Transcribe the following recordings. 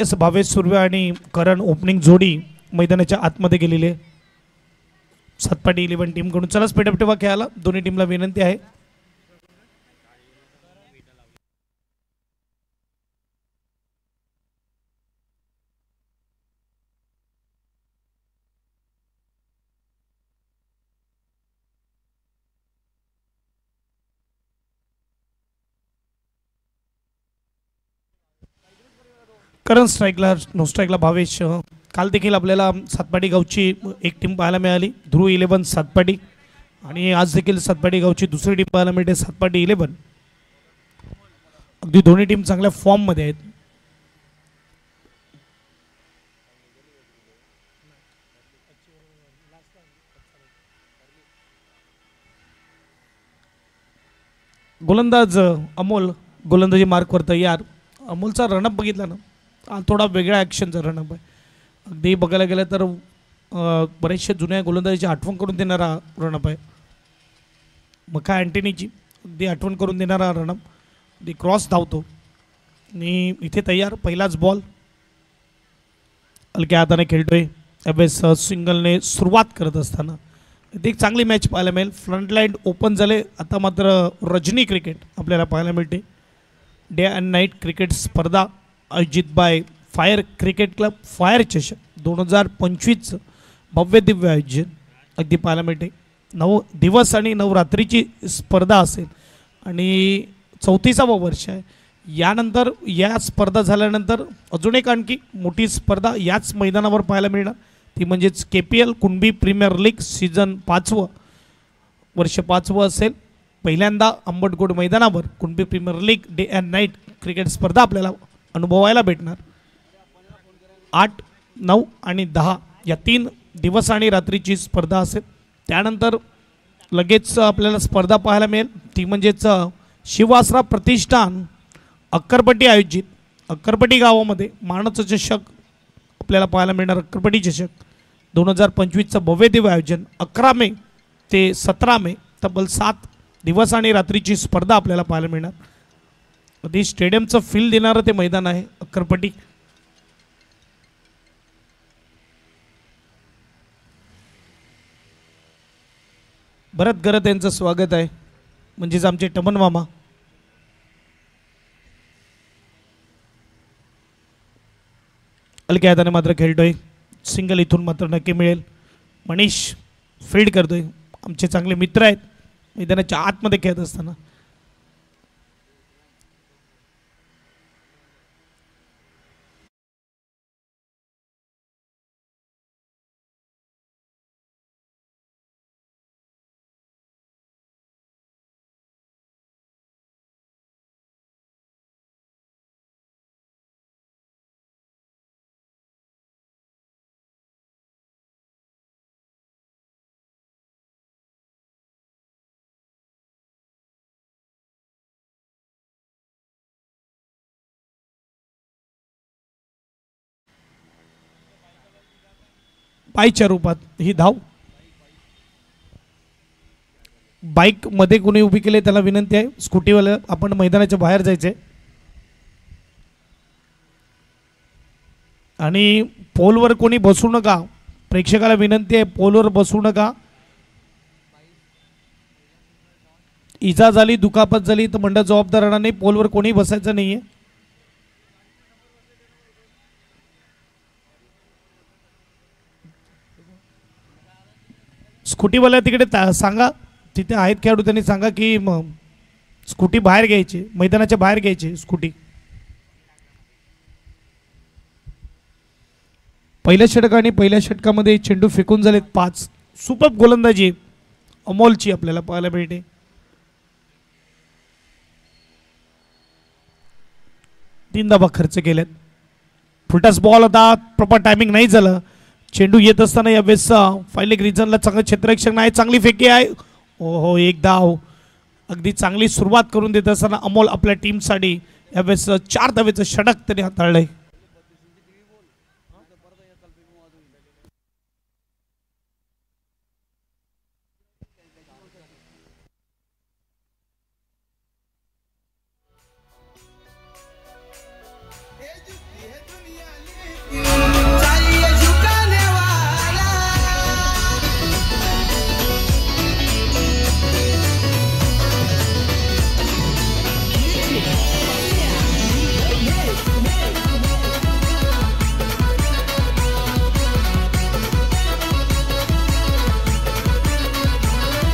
S Bhavesh Surve आणि करण opening जोडी मैदानाच्या आतमध्ये गेलेली आहे सातपाटी 11 टीमकडून. चला स्पीडअप ठेवा खेळायला. दोन्ही टीमला विनंती आहे. करण स्ट्राईकला, नो स्ट्राईकला भावेश. काल देखील आपल्याला सातपाटी गावची एक टीम पाहायला मिळाली, ध्रुव 11 सातपाटी, आणि आज देखील सातपाटी गावची दुसरी टीम पाहायला मिळते, सातपाटी 11. अगदी दोन्ही टीम चांगल्या फॉर्ममध्ये आहेत. गोलंदाज अमोल गोलंदाजी मार्कवर तयार. अमोलचा रनअप बघितला ना, थोडा वेगळा ॲक्शनचा रनअप आहे. अगदी बघायला गेलं तर बरेचशा जुन्या गोलंदाजीची आठवण करून देणारा रनअप आहे. मका अँटनीची अगदी आठवण करून देणारा रनअप. अगदी क्रॉस धावतो आणि इथे तयार. पहिलाच बॉल हलक्या हाताने खेळतोय. यावेळेस सिंगलने सुरुवात करत असताना इथे एक चांगली मॅच पाहायला मिळेल. फ्रंट लाईन ओपन झाले. आता मात्र रजनी क्रिकेट आपल्याला पाहायला मिळते. डे अँड नाईट क्रिकेट स्पर्धा आयोजित by fire cricket club. Fire चषक 2025 भव्य दिव्य आयोजन अगदी पाहायला मिळते. 9 दिवस आणि 9 रात्रीची स्पर्धा असेल आणि 34वावं वर्ष आहे. यानंतर या स्पर्धा झाल्यानंतर अजून एक आणखी मोठी स्पर्धा याच मैदानावर पाहायला मिळणार, ती म्हणजेच KPL Kunbi premier league season 5वं वर्ष 5वं असेल. पहिल्यांदा अंबटगोड मैदानावर Kunbi premier league day and night cricket स्पर्धा आपल्याला अनुभवायला भेटणार. 8, 9 आणि 10 या 3 दिवस आणि रात्रीची स्पर्धा असेल. त्यानंतर लगेच आपल्याला स्पर्धा पाहायला मिळेल, ती म्हणजेच शिवासरा प्रतिष्ठान अक्करपट्टी आयोजित अक्करपट्टी गावामध्ये मानाचं चषक आपल्याला पाहायला मिळणार. अक्करपट्टी चषक 2025चं भव्य दिव्य आयोजन 11 मे ते 17 मे तब्बल 7 दिवस आणि रात्रीची स्पर्धा आपल्याला पाहायला मिळणार. अगदी स्टेडियमचं फील देणारं ते मैदान आहे अक्करपट्टी. भरत गरत यांचं स्वागत आहे, म्हणजेच आमचे टमन मामा. हलक्या हाताने मात्र खेळतोय. सिंगल इथून मात्र नक्की मिळेल. मनीष फील्ड करतोय. आमचे चांगले मित्र आहेत मैदानाच्या आतमध्ये खेळत असताना. पायच्या रूपात ही धाव. बाईक मध्ये कोणी उभी केले त्याला विनंती आहे. स्कूटीवाला आपण मैदानाच्या बाहेर जायचंय. आणि पोलवर कोणी बसू नका. प्रेक्षकाला विनंती आहे, पोलवर बसू नका. इजा झाली, दुखापत झाली तर मंडळ जबाबदार राहणार नाही. पोलवर कोणी बसायचं नाहीये. स्कूटीवाल्या तिकडे सांगा, तिथे आहेत खेळाडू, त्यांनी सांगा की स्कूटी बाहेर घ्यायची, मैदानाच्या बाहेर घ्यायची स्कूटी. पहिल्या षटक आणि पहिल्या षटकामध्ये चेंडू फेकून झालेत 5. सुपर गोलंदाजी अमोलची आपल्याला पाहायला मिळते. तीन धावा खर्च केल्यात. फुलटॉस बॉल होता, प्रॉपर टायमिंग नाही झालं. चेंडू येत असताना यावेळेस फायलेग रिजनला चांगलं क्षेत्ररक्षण नाही, चांगली फेकी आहे. हो, एक धाव. अगदी चांगली सुरुवात करून देत असताना अमोल आपल्या टीमसाठी यावेळेस 4 धावेचं षटक त्याने हाताळलंय.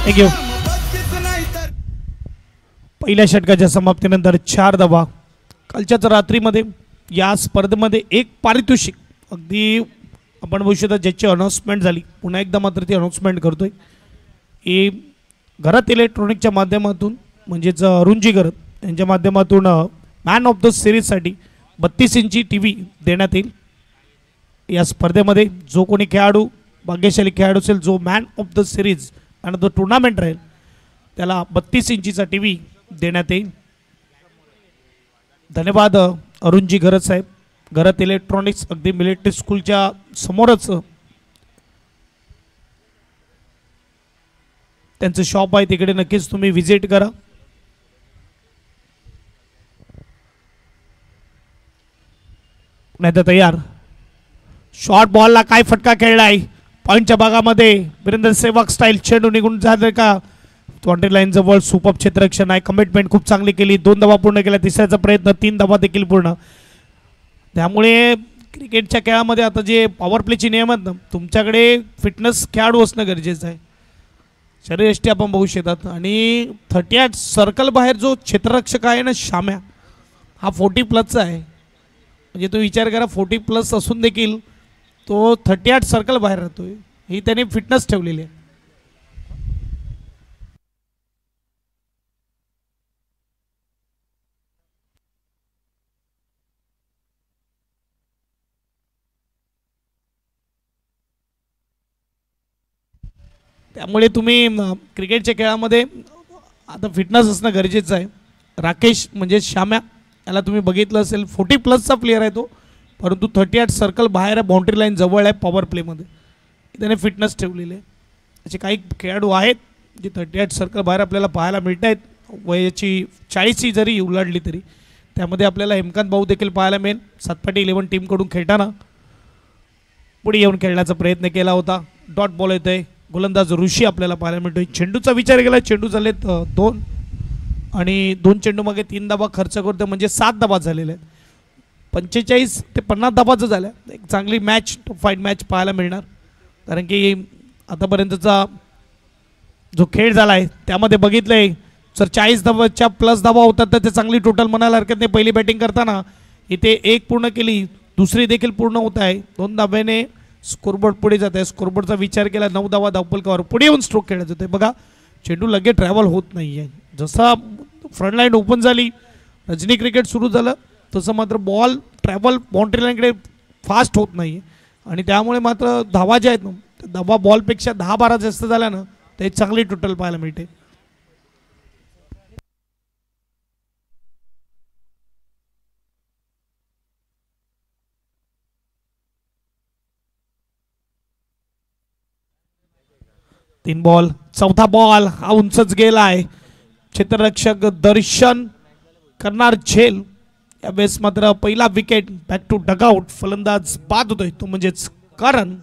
थँक्यू. पहिल्या षटकाच्या समाप्तीनंतर 4 धावा. कालच्याच रात्रीमध्ये या स्पर्धेमध्ये एक पारितोषिक अगदी आपण बघू शकता ज्याची अनाऊन्समेंट झाली. पुन्हा एकदा मात्र ती अनाऊन्समेंट करतोय की घरात इलेक्ट्रॉनिकच्या माध्यमातून म्हणजेच अरुणजी घरत यांच्या माध्यमातून मॅन ऑफ द सिरीजसाठी 32 इंची TV देण्यात येईल. या स्पर्धेमध्ये जो कोणी खेळाडू भाग्यशाली खेळाडू असेल जो man of the series man of the tournament राहील त्याला 32 इंचीचा TV देण्यात येईल. धन्यवाद अरुणजी घरत साहेब. घरत इलेक्ट्रॉनिक्स अगदी मिलिटरी स्कूलच्या समोरच त्यांचं शॉप आहे, तिकडे नक्कीच तुम्ही व्हिजिट करा. नाही तर तयार. शॉर्ट बॉलला काय फटका खेळलाय पॉईंटच्या भागामध्ये. वीरेंद्र सेवक स्टाईल चेंडू निघून जात का बाउंड्री लाईन जवळ. सुपर क्षेत्ररक्षण आहे. कमिटमेंट खूप चांगली केली. 2 धावा पूर्ण केल्या. तिसऱ्याचा प्रयत्न 3 धावा देखील पूर्ण. त्यामुळे क्रिकेटच्या खेळामध्ये आता जे पॉवर प्लेचे नियम आहेत ना तुमच्याकडे फिटनेस खेळाडू असणं गरजेचं आहे. शरीरयष्टी आपण बघू शकतात. आणि 38 सर्कल बाहेर जो क्षेत्ररक्षक आहे ना श्याम्या हा 40+ आहे. म्हणजे तो विचार करा 40+ असून देखील तो 38 सर्कल बाहेर राहतोय. ही त्याने फिटनेस ठेवलेली आहे. त्यामुळे तुम्ही क्रिकेटच्या खेळामध्ये आता फिटनेस असणं गरजेचं आहे. राकेश म्हणजे श्याम्या याला तुम्ही बघितलं असेल 40+चा प्लेअर आहे तो, परंतु 38 सर्कल बाहेर आहे. बाउंड्री लाईन जवळ आहे पॉवर प्लेमध्ये. त्याने फिटनेस ठेवलेली आहे. असे काही खेळाडू आहेत जे 38 सर्कल बाहेर आपल्याला पाहायला मिळत आहेत. वयाची 40 जरी उलाढली तरी त्यामध्ये आपल्याला हेमकांत भाऊ देखील पाहायला मिळेल. 7x11 टीमकडून खेळताना पुढे येऊन खेळण्याचा प्रयत्न केला होता. डॉट बॉल येत आहे. गोलंदाज ऋषी आपल्याला पाहायला मिळतोय. चेंडूचा विचार केला. चेंडू झालेत 2 आणि 2 चेंडू मागे 3 धावा खर्च करतो म्हणजे 7 धावा झालेल्या आहेत. 45 ते 50 धावाचं झाल्या. एक चांगली मॅच टॉप फाईट मॅच पाहायला मिळणार. कारण की आतापर्यंतचा जो खेळ झाला आहे त्यामध्ये बघितलं आहे जर 40 धावाच्या प्लस धावा होतात तर ते चांगली टोटल म्हणायला हरकत नाही. पहिली बॅटिंग करताना इथे 1 पूर्ण केली. दुसरी देखील पूर्ण होत आहे. 2 धाब्याने स्कोरबोर्ड पुढे जात आहे. स्कोरबोर्डचा विचार केला 9 धावा धावपलकावर पुढे येऊन स्ट्रोक खेळत होते. बघा चेंडू लगेच ट्रॅव्हल होत नाही आहे. जसा फ्रंट लाईन ओपन झाली रजनी क्रिकेट सुरू झालं तसं मात्र बॉल ट्रॅव्हल बाउंड्री लाईनकडे फास्ट होत नाही. आणि त्यामुळे मात्र धावा ज्या आहेत ना धावा बॉलपेक्षा 10-12 जास्त झाल्या ना ते चांगली टोटल पाहायला मिळते. तीन बॉल. चौथा बॉल हा उंचच गेला आहे. क्षेत्ररक्षक दर्शन करणार झेल. यावेळेस मात्र पहिला विकेट. Back to dugout. फलंदाज बाद होतोय तो म्हणजेच करण.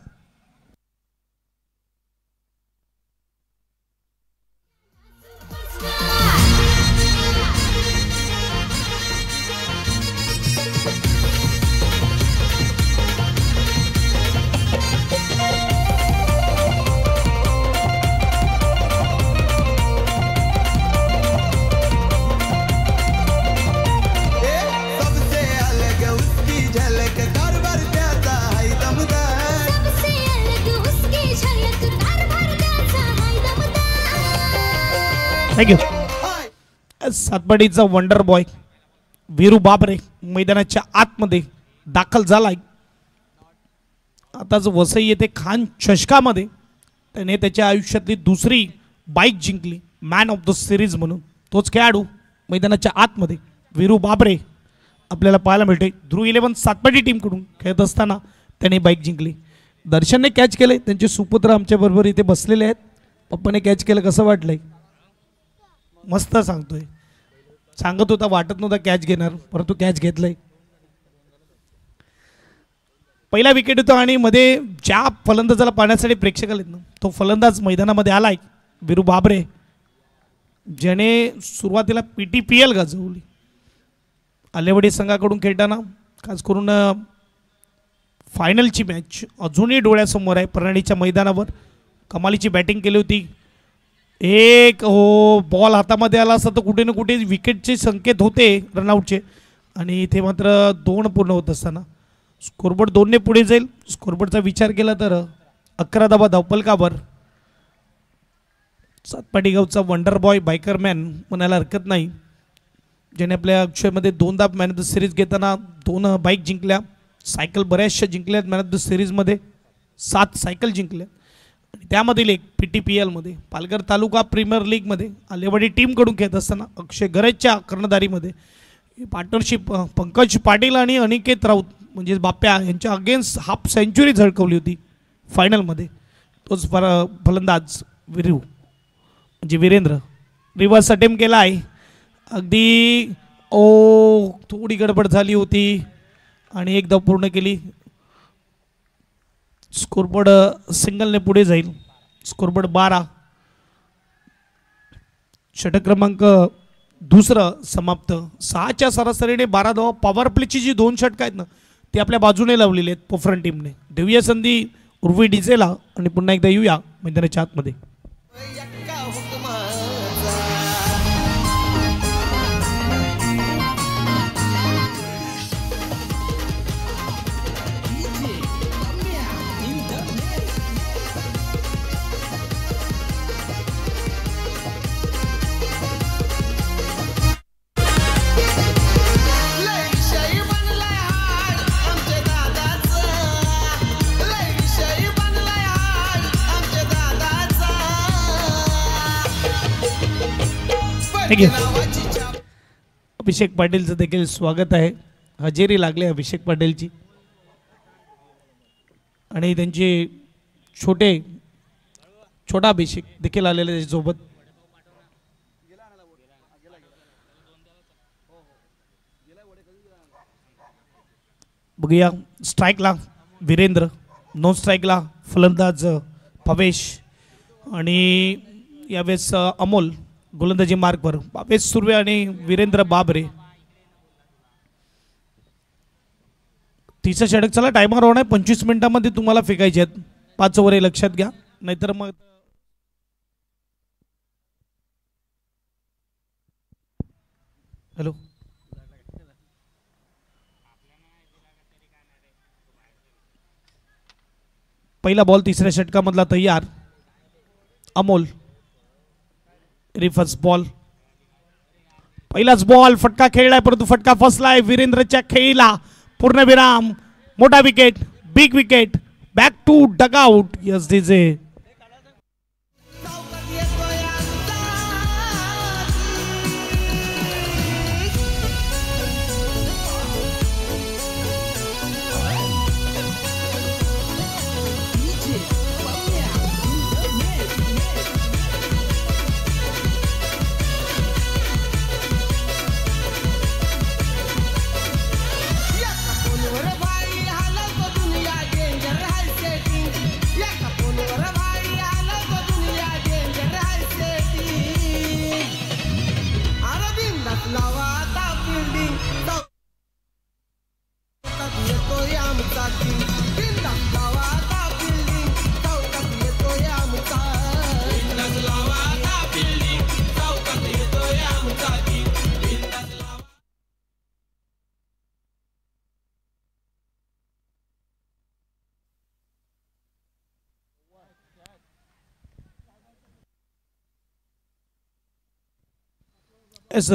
थँक्यू. सातपाडीचा वंडर बॉय वीरू बाबरे मैदानाच्या आतमध्ये दाखल झालाय. आताच वसई येथे खान चषकामध्ये त्याने त्याच्या आयुष्यातली दुसरी बाईक जिंकली मॅन ऑफ द सिरीज म्हणून. तोच खेळाडू मैदानाच्या आतमध्ये वीरू बाबरे आपल्याला पाहायला मिळते. ध्रुव 11 सातपाडी टीमकडून खेळत असताना त्याने बाईक जिंकली. दर्शनने कॅच केले. त्यांचे सुपुत्र आमच्याबरोबर इथे बसलेले आहेत. पप्पाने कॅच केलं कसं वाटलंय? मस्त सांगतोय. सांगत होता वाटत नव्हता कॅच घेणार परंतु कॅच घेतलंय. पहिला विकेट होता आणि मध्ये ज्या फलंदाजाला पाहण्यासाठी प्रेक्षक आलेत ना तो फलंदाज मैदानामध्ये आलाय वीरू बाबरे ज्याने सुरुवातीला PTPL गाजवली. आलेवडी संघाकडून खेळताना खास करून फायनलची मॅच अजूनही डोळ्यासमोर आहे. प्रणालीच्या मैदानावर कमालीची बॅटिंग केली होती. एक हो बॉल हातामध्ये आला असता तर कुठे ना कुठे विकेटचे संकेत होते रनआउटचे, आणि इथे मात्र 2 पूर्ण होत असताना स्कोरबोर्ड 2ने पुढे जाईल. स्कोरबोर्डचा विचार केला तर 11 धावा धावपलकावर. सातपाटी गावचा वंडर बॉय बायकरमॅन म्हणायला हरकत नाही, ज्याने आपल्या आयुष्यामध्ये 2दा मॅन ऑफ द सिरीज घेताना 2 बाईक जिंकल्या, सायकल बऱ्याचशा जिंकल्यात मॅन ऑफ द सिरीजमध्ये, 7 सायकल जिंकल्या, आणि त्यामधील एक PTPLमध्ये पालघर तालुका प्रीमियर लीगमध्ये आलेवाडी टीमकडून खेळत असताना अक्षय गरजच्या कर्णधारीमध्ये पार्टनरशिप पंकज पाटील आणि अनिकेत राऊत म्हणजे बाप्या यांच्या अगेन्स्ट हाफ सेंचुरी झळकवली होती फायनलमध्ये. तोच फलंदाज म्हणजे वीरेंद्र रिव्हर्स अटेम्प्ट केला आहे. अगदी थोडी गडबड झाली होती आणि एकदा पूर्ण केली. स्कोरबोर्ड सिंगलने पुढे जाईल. स्कोरबोर्ड 12. षटक क्रमांक 2 समाप्त. 6च्या सरासरीने 12 धावा. पॉवर प्लेची जी 2 षटक आहेत ना ती आपल्या बाजूने लावलेली आहेत पोफरन टीमने. देऊया संधी उर्वी डिझेला आणि पुन्हा एकदा येऊया मैदानाच्या आतमध्ये. अभिषेक पाटीलचं देखील स्वागत आहे. हजेरी लागले अभिषेक पाटीलची आणि त्यांचे छोटा अभिषेक देखील आलेले सोबत. बघूया स्ट्राईकला वीरेंद्र, नॉन स्ट्राईकला फलंदाज पवेश आणि यावेळेस अमोल गोलंदाजी मार्कवर. भावेश सुर्वे आणि वीरेंद्र बाबरे. तिसरं षटक चला टायमर ऑन आहे. 25 मिनिटांमध्ये तुम्हाला फेकायचे आहेत. 5 ओव्हर लक्षात घ्या, नाहीतर मग हॅलो पहिला बॉल तिसऱ्या षटकामधला तयार. अमोल रिफर्स बॉल. पहिलाच बॉल फटका खेळलाय परंतु फटका फसलाय. वीरेंद्रच्या खेळीला पूर्णविराम. मोठा wicket, big wicket, back to dugout. Yes DJ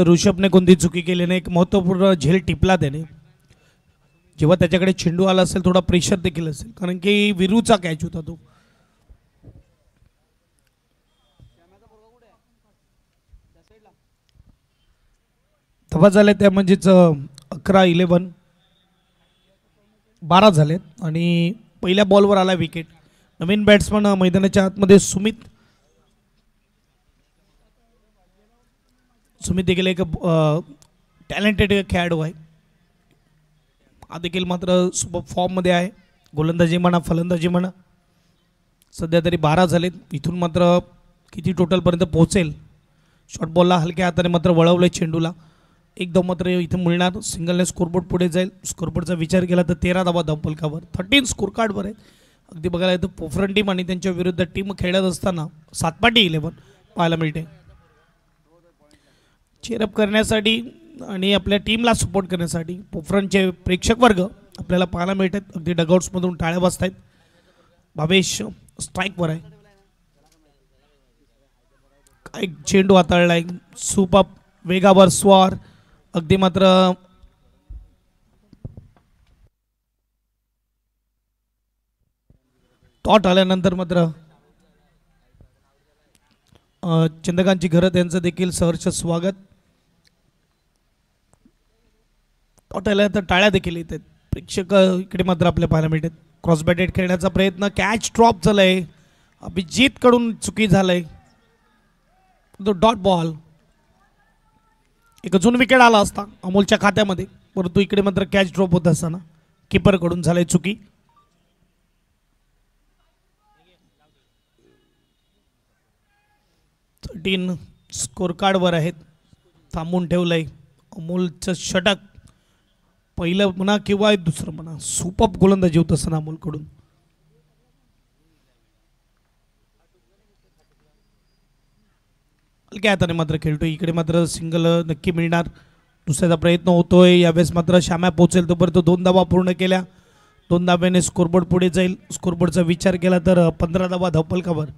ऋषभने कोणती चुकी केली नाही. एक महत्त्वपूर्ण झेल टिपला त्याने. जेव्हा त्याच्याकडे चेंडू आला असेल थोडा प्रेशर देखील असेल, कारण की विरूचा कॅच होता तो. धावा झाल्या त्या म्हणजेच 11, 11, 12 झालेत आणि पहिल्या बॉलवर आला विकेट. नवीन बॅट्समन मैदानाच्या आतमध्ये सुमित देखील एक टॅलेंटेड खेळाडू आहे. हा देखील मात्र सुपर फॉर्ममध्ये आहे. गोलंदाजी म्हणा फलंदाजी म्हणा सध्या तरी 12 झालेत. इथून मात्र किती टोटलपर्यंत पोहोचेल. शॉर्ट बॉलला हलक्या हाताने मात्र वळवलं चेंडूला. एकदम मात्र इथं मिळणार. सिंगलने स्कोरबोर्ड पुढे जाईल. स्कोरबोर्डचा विचार केला तर 13 धावा धावपलकावर. 13 स्कोर कार्डवर आहेत. अगदी बघायला येतं पोफरन टीम आणि त्यांच्या विरुद्ध टीम खेळत असताना सातपाटी 11 पाहायला मिळते. चेअरअप करण्यासाठी आणि आपल्या टीमला सपोर्ट करण्यासाठी पोफरनचे प्रेक्षक वर्ग आपल्याला पाहायला मिळतात. अगदी डगआउट्समधून टाळ्या बसत आहेत. भावेश स्ट्राईकवर आहे. काय चेंडू हाताळलाय, सुपर वेगावर स्वार, अगदी मात्र टॉट आल्यानंतर मात्र चंद्रकांतची घरत यांचं देखील सहर्ष स्वागत. टॉट आल्यानंतर टाळ्या देखील येतात. प्रेक्षक इकडे मात्र आपल्या पाहायला मिळतात. क्रॉस बॅटेड खेळण्याचा प्रयत्न, कॅच ड्रॉप झालाय, अभिजित कडून चुकी झालंय. तो डॉट बॉल, एक अजून विकेट आला असता अमोलच्या खात्यामध्ये, परंतु इकडे मात्र कॅच ड्रॉप होत असताना कीपर कडून झालंय चुकी. स्कोर कार्डवर आहेत, थांबून ठेवलंय. अमोलचं षटक, पहिलं म्हणा किंवा दुसरं म्हणा, सुपर गोलंदाजी होत असताना अमोलकडून. हलक्या हाताने मात्र खेळतोय. इकडे मात्र सिंगल नक्की मिळणार. दुसऱ्याचा प्रयत्न होतोय. यावेळेस मात्र श्याम्या पोहोचेल तोपर्यंत 2 धावा पूर्ण केल्या. 2 धाब्याने स्कोरबोर्ड पुढे जाईल. स्कोरबोर्डचा विचार केला तर 15 धावा धावफलकावर.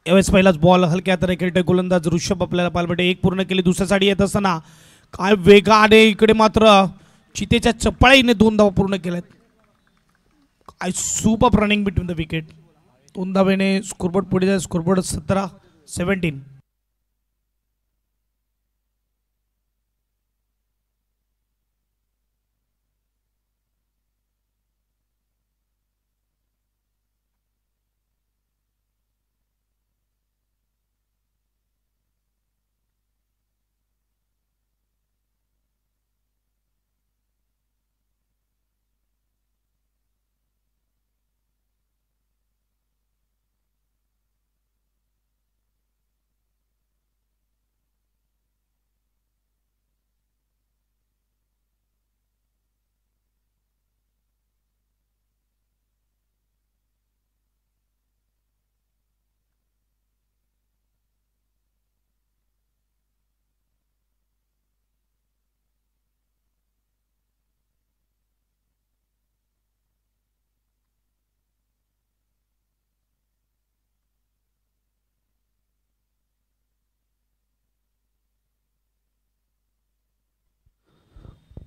यावेळेस पहिलाच बॉल हलक्या हाताने खेळतोय गोलंदाज ऋषभ आपल्याला पाहायला मिळते. 1 पूर्ण केली. दुसऱ्या साडी येत असताना काय वेगाने इकडे मात्र चितेच्या चपळाईने 2 धावा पूर्ण केल्यात. काय super running between the wicket. 2 धावेने स्कोरबोर्ड पुढे जाईल. स्कोरबोर्ड 17-17.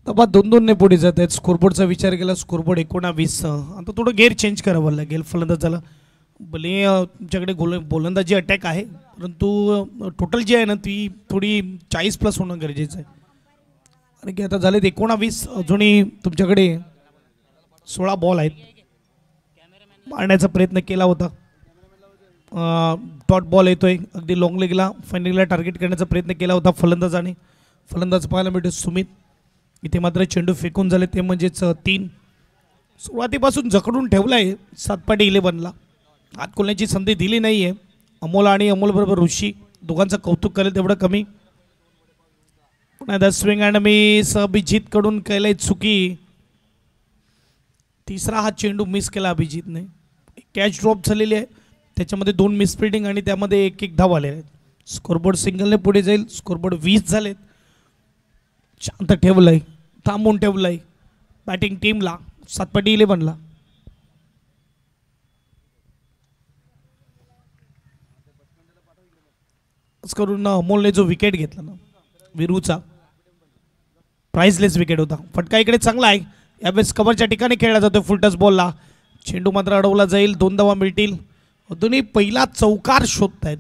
तबा 2-2 पुढे जात आहेत. स्कोरबोर्डचा विचार केला. स्कोरबोर्ड 19. आता थोडं गेअर चेंज करावं लागेल फलंदाजाला. भले तुमच्याकडे गोलंदाजी अटॅक आहे, परंतु टोटल जी आहे ना ती थोडी 40+ होणं गरजेचं आहे. आणि की आता झालेत 19, अजूनही तुमच्याकडे 16 बॉल आहेत. मारण्याचा प्रयत्न केला होता, डॉट बॉल येतोय अगदी लॉंग लेगला, फायनलला टार्गेट करण्याचा प्रयत्न केला होता फलंदाजाने. फलंदाज पाहायला मिळतो सुमित. इथे मात्र चेंडू फेकून झाले ते म्हणजेच 3. सुरुवातीपासून जखडून ठेवला आहे 7 पाटी 11ला. हात खोलण्याची संधी दिली नाही आहे. अमोल आणि अमोल बरोबर ऋषी दोघांचं कौतुक करेल तेवढं कमी. पुन्हा स्विंग अँड मिस अभिजितकडून केलंय चुकी. तिसरा हा चेंडू मिस केला अभिजितने. कॅच ड्रॉप झालेली आहे, त्याच्यामध्ये 2 मिसफिल्डिंग आणि त्यामध्ये 1 धाव आले आहेत. स्कोरबोर्ड सिंगलने पुढे जाईल. स्कोरबोर्ड 20 झालेत. शांत ठेवलंय, थांबून ठेवलंय बॅटिंग टीमला 7 पाटी 11ला. करून अमोलने जो विकेट घेतला ना विरूचा, प्राइसलेस विकेट होता. फटका इकडे चांगला आहे. यावेळेस कव्हरच्या ठिकाणी खेळला जातो फुलटस बॉलला. चेंडू मात्र अडवला जाईल. 2 धावा मिळतील. अजूनही पहिला चौकार शोधत आहेत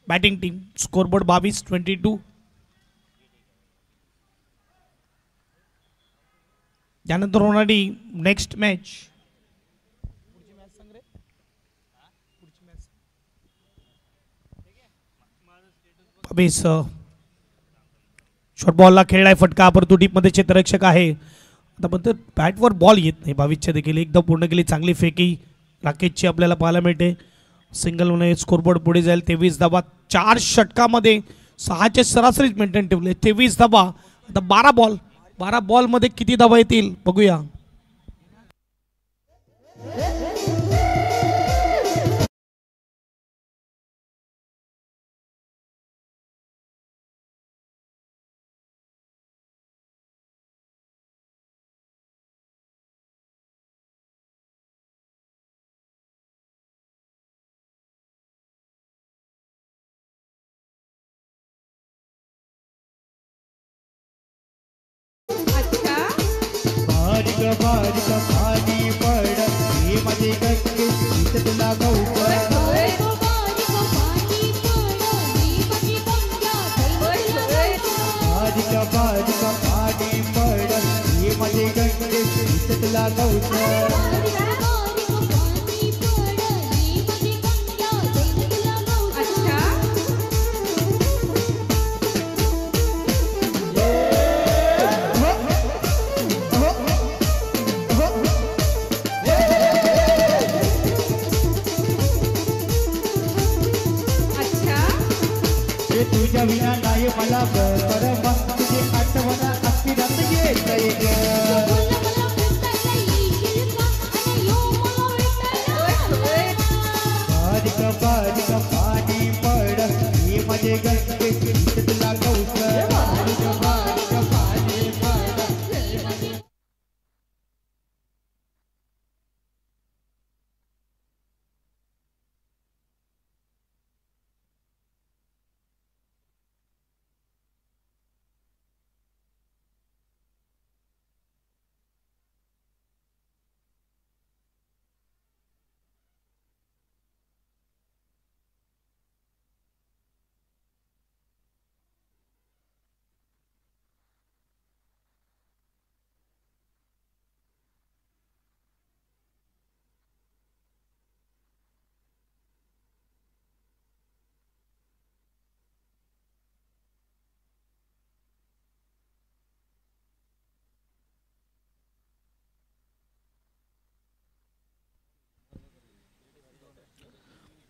बॅटिंग टीम. स्कोरबोर्ड 22-22. त्यानंतर होणारी नेक्स्ट मॅच शॉर्ट बॉलला खेळलाय फटका, परंतु डीपमध्ये क्षेत्ररक्षक आहे. आता पण बॅटवर बॉल येत नाही. 22च्या देखील एकदा पूर्ण केली. चांगली फेकी राकेशची आपल्याला पाहायला मिळते. सिंगल होणे. स्कोरबोर्ड पुढे जाईल. 23 धाबा. 4 षटकामध्ये 6चे सरासरीच मेंटेन ठेवले. 23 धाबा. आता 12 बॉलमध्ये किती धाबा येतील बघूया. बारीक पाणी पड हे मध्ये गंगे इथे तुला गौकर. बारीक पाणी पड हे मध्ये गंगे इथे तुला गौकर. तुझ्या विना नाही मला बरं, तुझी आठवण अखिरात येत बारीक पाणी पड हे मध्ये गंगे इथे तुला गौकर. बारीक पाणी पड.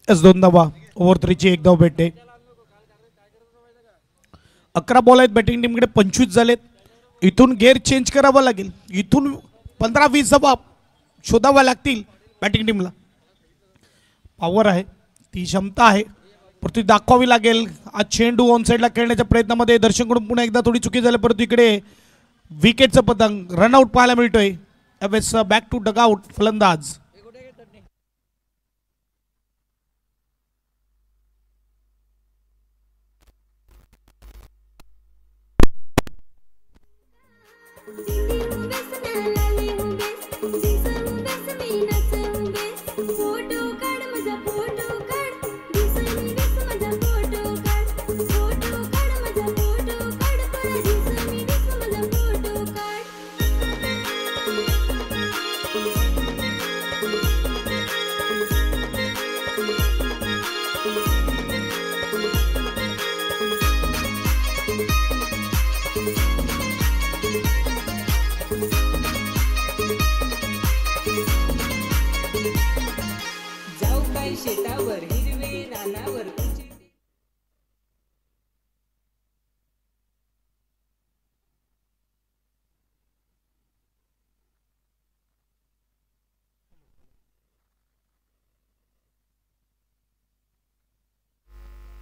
एस 2 धावा. ओव्हर 3ची 1 धाव भेटते. 11 बॉल आहेत बॅटिंग टीमकडे. 25 झालेत. इथून गेअर चेंज करावा लागेल. इथून 15-20 धावा शोधाव्या लागतील बॅटिंग टीमला. पॉवर आहे, ती क्षमता आहे, पण ती दाखवावी लागेल. आज चेंडू ऑन साईडला खेळण्याच्या प्रयत्नामध्ये दर्शनकडून पुन्हा एकदा थोडी चुकी झाली, परंतु इकडे विकेटचं पतंग रनआउट पाहायला मिळतोय. यावेळेस बॅक टू डगआउट फलंदाज.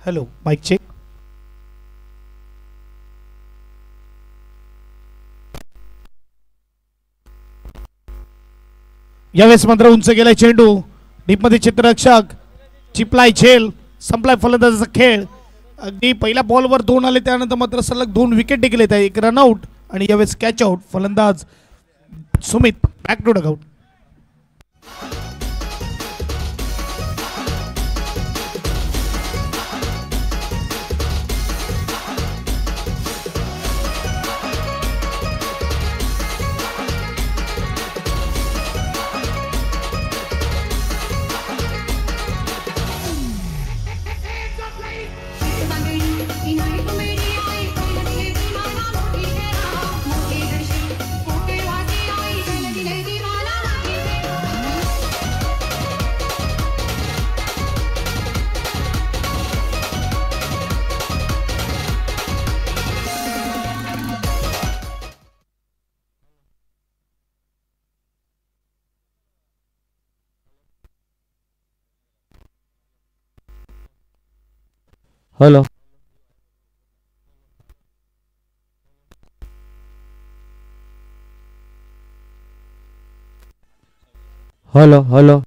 Hello mike check. यावेळेस मात्र उंच गेलाय चेंडू. डीपमध्ये चित्ररक्षक चिपलाय झेल. संपलाय फलंदाजाचा खेळ. अगदी पहिल्या बॉलवर 2 आले त्यानंतर मात्र सलग 2 विकेट देखील येत आहे. एक रनआउट आणि यावेळेस कॅच आउट. फलंदाज Sumit back to dugout. Hello hello hello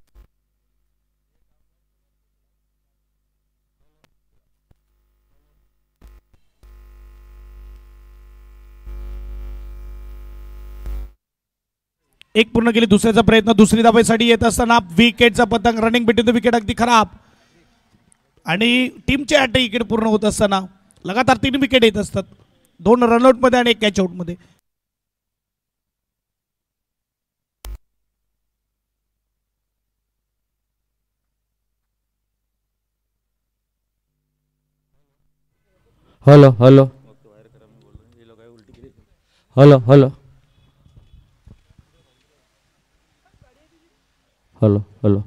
एक पूर्ण केली. दुसऱ्याचा प्रयत्न. दुसरी धावेसाठी येत असताना विकेटचा पतंग. रनिंग बिटवीन द विकेट अगदी खराब. आणि टीमचे 8 विकेट पूर्ण होत असताना लगातार 3 विकेट येत असतात. 2 रनआउट मध्ये आणि 1 कॅच आउट मध्ये. Hello hello hello hello hello hello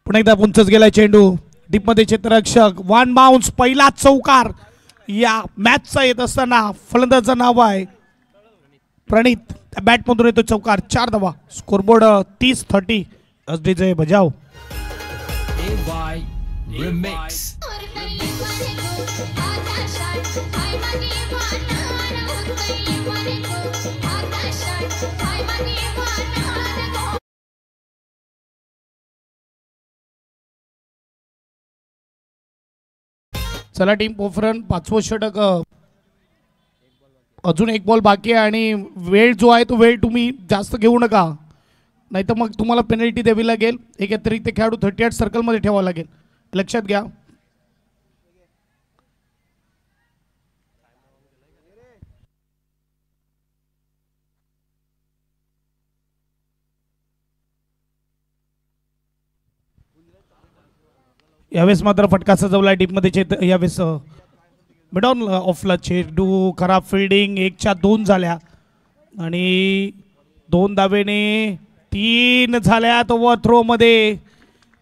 पुन्हा एकदा उंचच गेलाय चेंडू. डीपमध्ये क्षेत्ररक्षक. 1 बाउन्स. पहिला चौकार या मॅचचा येत असताना फलंदाजाचं नाव आहे प्रणित. त्या बॅटमधून येतो चौकार. 4 धावा. स्कोरबोर्ड 30-30. एसडीचे बजाव. चला टीम पोफरन 5वं षटक. अजून 1 बॉल बाकी आहे आणि वेळ जो आहे तो वेळ तुम्ही जास्त घेऊ नका, नाहीतर मग तुम्हाला पेनल्टी द्यावी लागेल. एक अतिरिक्त खेळाडू 38 सर्कलमध्ये ठेवावा लागेल, लक्षात घ्या. यावेळेस मात्र फटका सजवला टीममध्ये. यावेळेस मिडॉन ऑफला चेंडू खराब फिल्डिंग. 1च्या 2 झाल्या आणि 2 धावेने 3 झाल्या. तो व थ्रोमध्ये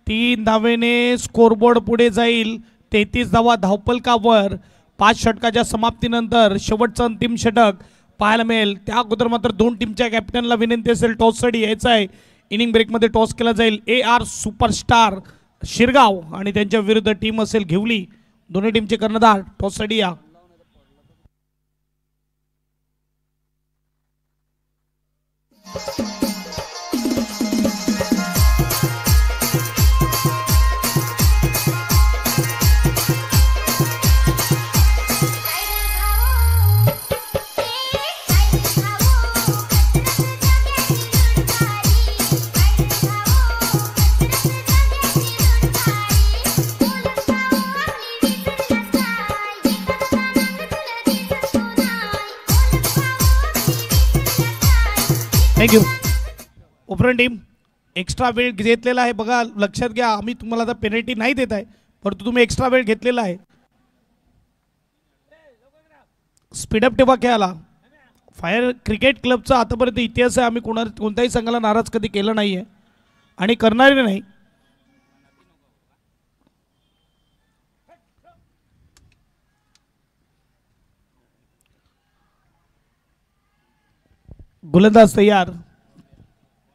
3 धावेने स्कोरबोर्ड पुढे जाईल. 33 धावा धावपलकावर. 5 षटकाच्या समाप्तीनंतर शेवटचं अंतिम षटक पाहायला मिळेल. त्या अगोदर मात्र 2 टीमच्या कॅप्टनला विनंती असेल टॉससाठी यायचं आहे. इनिंग ब्रेकमध्ये टॉस केला जाईल. AR सुपरस्टार शिरगाव आणि त्यांच्या विरुद्ध टीम असेल घेवली. दोन्ही टीमचे कर्णधार टॉससाठी या. थँक्यू. ओपन टीम एक्स्ट्रा वेळ घेतलेला आहे बघा, लक्षात घ्या. आम्ही तुम्हाला आता पेनल्टी नाही देत आहे, परंतु तुम्ही एक्स्ट्रा वेळ घेतलेला आहे. स्पीडअप ठेवा खेळाला. फायर क्रिकेट क्लबचा आतापर्यंत इतिहास आहे, आम्ही कोणत्याही संघाला नाराज कधी केलं नाही आहे आणि करणारे नाही. गोलंदाज तयार.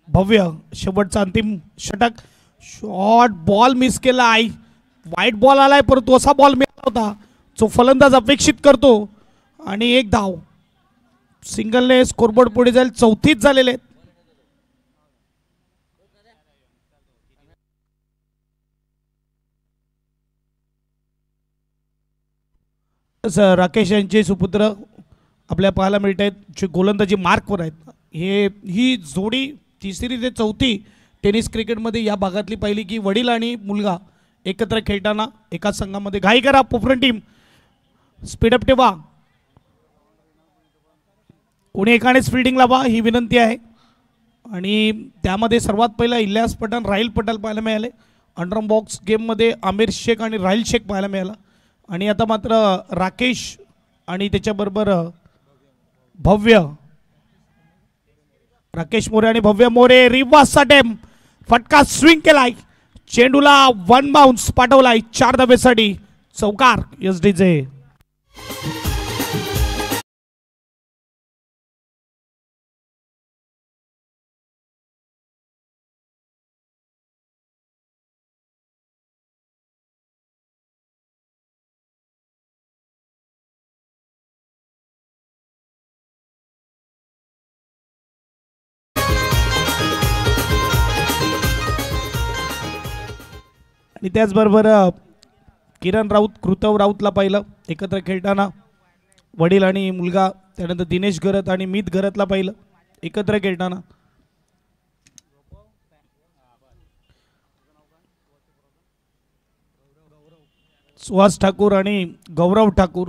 भव्य शेवटचा अंतिम षटक. शॉर्ट बॉल मिस केला आहे. वाईट बॉल आलाय, परंतु असा बॉल मिळाला होता जो फलंदाज अपेक्षित करतो. आणि एक धाव. सिंगलने स्कोरबोर्ड पुढे जाईल. 34 झालेले आहेत. राकेश यांचे सुपुत्र आपल्या पाहायला मिळत आहेत, जे गोलंदाजी मार्कवर आहेत. ही जोडी तिसरी ते चौथी टेनिस क्रिकेटमध्ये या भागातली पहिली की वडील आणि मुलगा एकत्र खेळताना एकाच संघामध्ये. घाई करा पोफरन टीम, स्पीडअप ठेवा. कोणी एकानेच फिल्डिंग लावा ही विनंती आहे. आणि त्यामध्ये सर्वात पहिला इलियास पठाण, राहिल पटेल पाहायला मिळाले. अंडरम बॉक्स गेममध्ये आमिर शेख आणि राहिल शेख पाहायला मिळाला. आणि आता मात्र राकेश आणि त्याच्याबरोबर भव्य, राकेश मोरे आणि भव्य मोरे. रिवर्सचा टेम, फटका स्विंग केलाय. चेंडूला वन बाउन्स पाठवलाय 4 धावेसाठी. चौकार एसडीचे. आणि त्याचबरोबर किरण राऊत, कृतव राऊतला पाहिलं एकत्र खेळताना. वडील आणि मुलगा. त्यानंतर दिनेश गरत आणि मीत गरतला पाहिलं एकत्र खेळताना. सुहास ठाकूर आणि गौरव ठाकूर.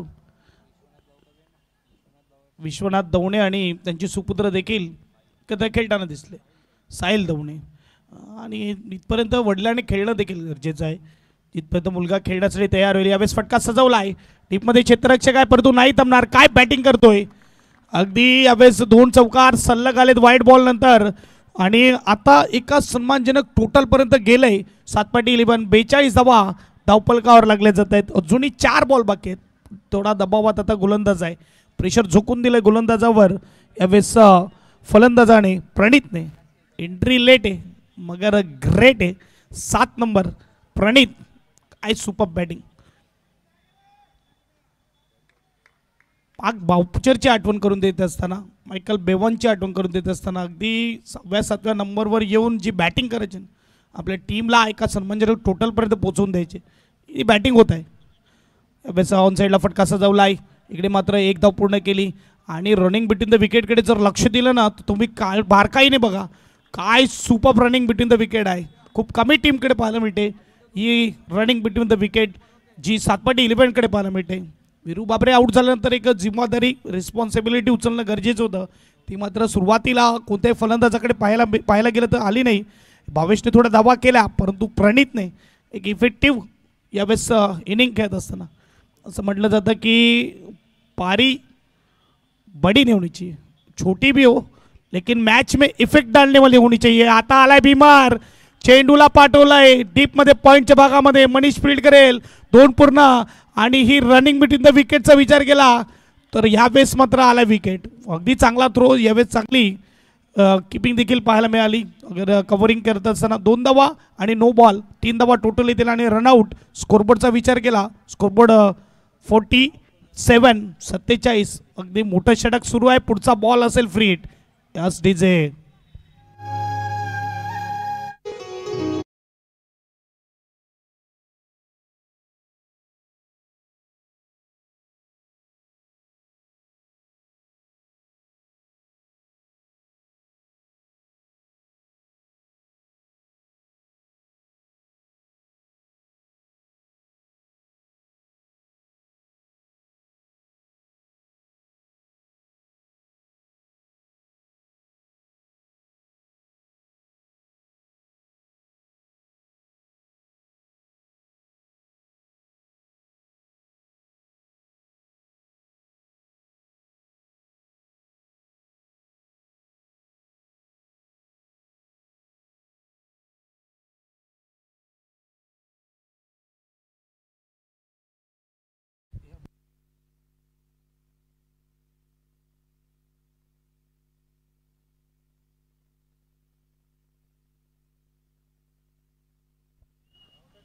विश्वनाथ दवणे आणि त्यांचे सुपुत्र देखील एकत्र खेळताना दिसले. साहिल दवणे. आणि इथपर्यंत वडिलांनी खेळणं देखील गरजेचं आहे. इथपर्यंत मुलगा खेळण्यासाठी तयार होईल. यावेळेस फटका सजवला आहे. टीममध्ये क्षेत्ररक्षक आहे, परंतु नाही थांबणार. काय बॅटिंग करतोय अगदी. यावेळेस 2 चौकार सलग आलेत वाईट बॉल नंतर. आणि आता एका सन्मानजनक टोटलपर्यंत गेलंय. 7.11 42 धावा धावपलकावर लागले जात आहेत. अजूनही 4 बॉल बाकी आहेत. थोडा दबावात आता गोलंदाज आहे. प्रेशर झोकून दिलंय गोलंदाजावर. यावेळेस फलंदाजाने प्रणितने. एंट्री लेट आहे मगर ग्रेट आहे. 7 नंबर प्रणित. काय सुपर बॅटिंग. पाक बाउचरची आठवण करून देत असताना, मायकल बेवनची आठवण करून देत असताना अगदी 6व्या-7व्या नंबरवर येऊन जी बॅटिंग करायची आपल्या टीमला एका सन्मानजनक टोटलपर्यंत पोहोचवून द्यायची, ही बॅटिंग होत आहे. यावेळेस ऑन साईडला फटका सजवला आहे. इकडे मात्र 1 धाव पूर्ण केली. आणि रनिंग बिटवीन द विकेटकडे जर लक्ष दिलं ना तर तुम्ही काय बारकाईने बघा. काय super running between the wicket आहे. खूप कमी टीमकडे पाहायला मिळते ही रनिंग बिटवीन द विकेट, जी 7.11कडे पाहायला मिळते. विरू बाबरे आऊट झाल्यानंतर एक जिम्मेदारी, रिस्पॉन्सिबिलिटी उचलणं गरजेचं होतं. ती मात्र सुरुवातीला कोणत्याही फलंदाजाकडे पाहायला गेलं तर आली नाही. भावेशने थोडा दावा केला, परंतु प्रणितने एक इफेक्टिव्ह यावेळेस इनिंग खेळत असताना असं म्हटलं जातं की पारी बड़ी नहीं होनी चाहिए, छोटी भी हो लेकिन मैच में इफेक्ट डालने वाली होनी चाहिए. आता आलाय भीमार. चेंडूला पाठवलाय डीपमध्ये पॉईंटच्या भागामध्ये. मनीष फील्ड करेल 2 पूर्ण. आणि ही रनिंग बिटवीन द विकेटचा विचार केला तर यावेळेस मात्र आला विकेट. अगदी चांगला थ्रो. यावेळेस चांगली किपिंग देखील पाहायला मिळाली. अगर कव्हरिंग करत असताना 2 धावा आणि नो बॉल 3 धावा टोटल येतील आणि रनआउट. स्कोरबोर्डचा विचार केला. स्कोरबोर्ड 47. अगदी मोठं षटक सुरू आहे. पुढचा बॉल असेल free hit. Yes DJ.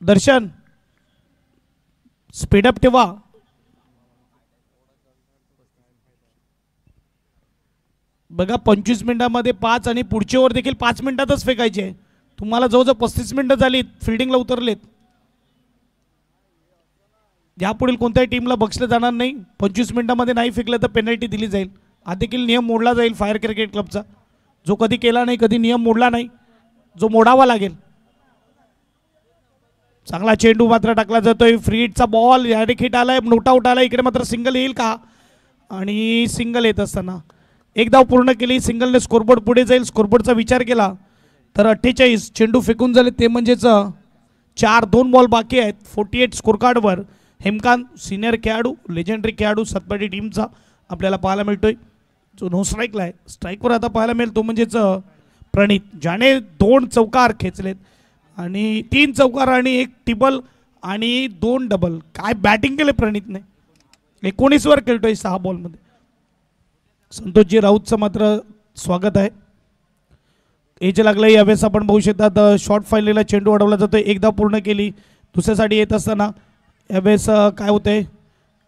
Darshan speed up ठेवा. बघा 25 मिनिटांमध्ये 5 आणि पुढचे ओव्हर देखील 5 मिनिटातच फेकायचे आहे. तुम्हाला जवळजवळ 35 मिनिटं झालीत फिल्डिंगला उतरलेत. यापुढील कोणत्याही टीमला बक्षलं जाणार नाही. 25 मिनिटांमध्ये नाही फेकलं तर पेनल्टी दिली जाईल. हा देखील नियम मोडला जाईल फायर क्रिकेट क्लबचा, जो कधी केला नाही, कधी नियम मोडला नाही, जो मोडावा लागेल. चांगला चेंडू मात्र टाकला जातोय. फ्री हिटचा बॉल डायरेक्ट हिट आलाय, नोट आउट आलाय. इकडे मात्र सिंगल येईल का? आणि सिंगल येत असताना एक धाव पूर्ण केली. सिंगलने स्कोरबोर्ड पुढे जाईल. स्कोरबोर्डचा विचार केला तर 48 चेंडू फेकून झाले, ते म्हणजेच 4-2 बॉल बाकी आहेत. 48 स्कोर कार्डवर हेमकांत सिनियर खेळाडू, लेजेंडरी खेळाडू सातपाटी टीमचा आपल्याला पाहायला मिळतोय, जो नो स्ट्राईकला आहे. स्ट्राईकवर आता पाहायला मिळेल तो म्हणजेच प्रणित, ज्याने 2 चौकार खेचलेत आणि 3 चौकार आणि 1 टिबल आणि 2 डबल. काय बॅटिंग केले प्रणितने. 19 वर खेळतोय 6 बॉलमध्ये. संतोषजी राऊतचं मात्र स्वागत आहे. एज लागलंय यावेळेस आपण बघू शकतात. शॉर्ट फाईलला चेंडू अडवला जातोय. एक धाव पूर्ण केली. दुसऱ्यासाठी येत असताना यावेळेस काय होतंय,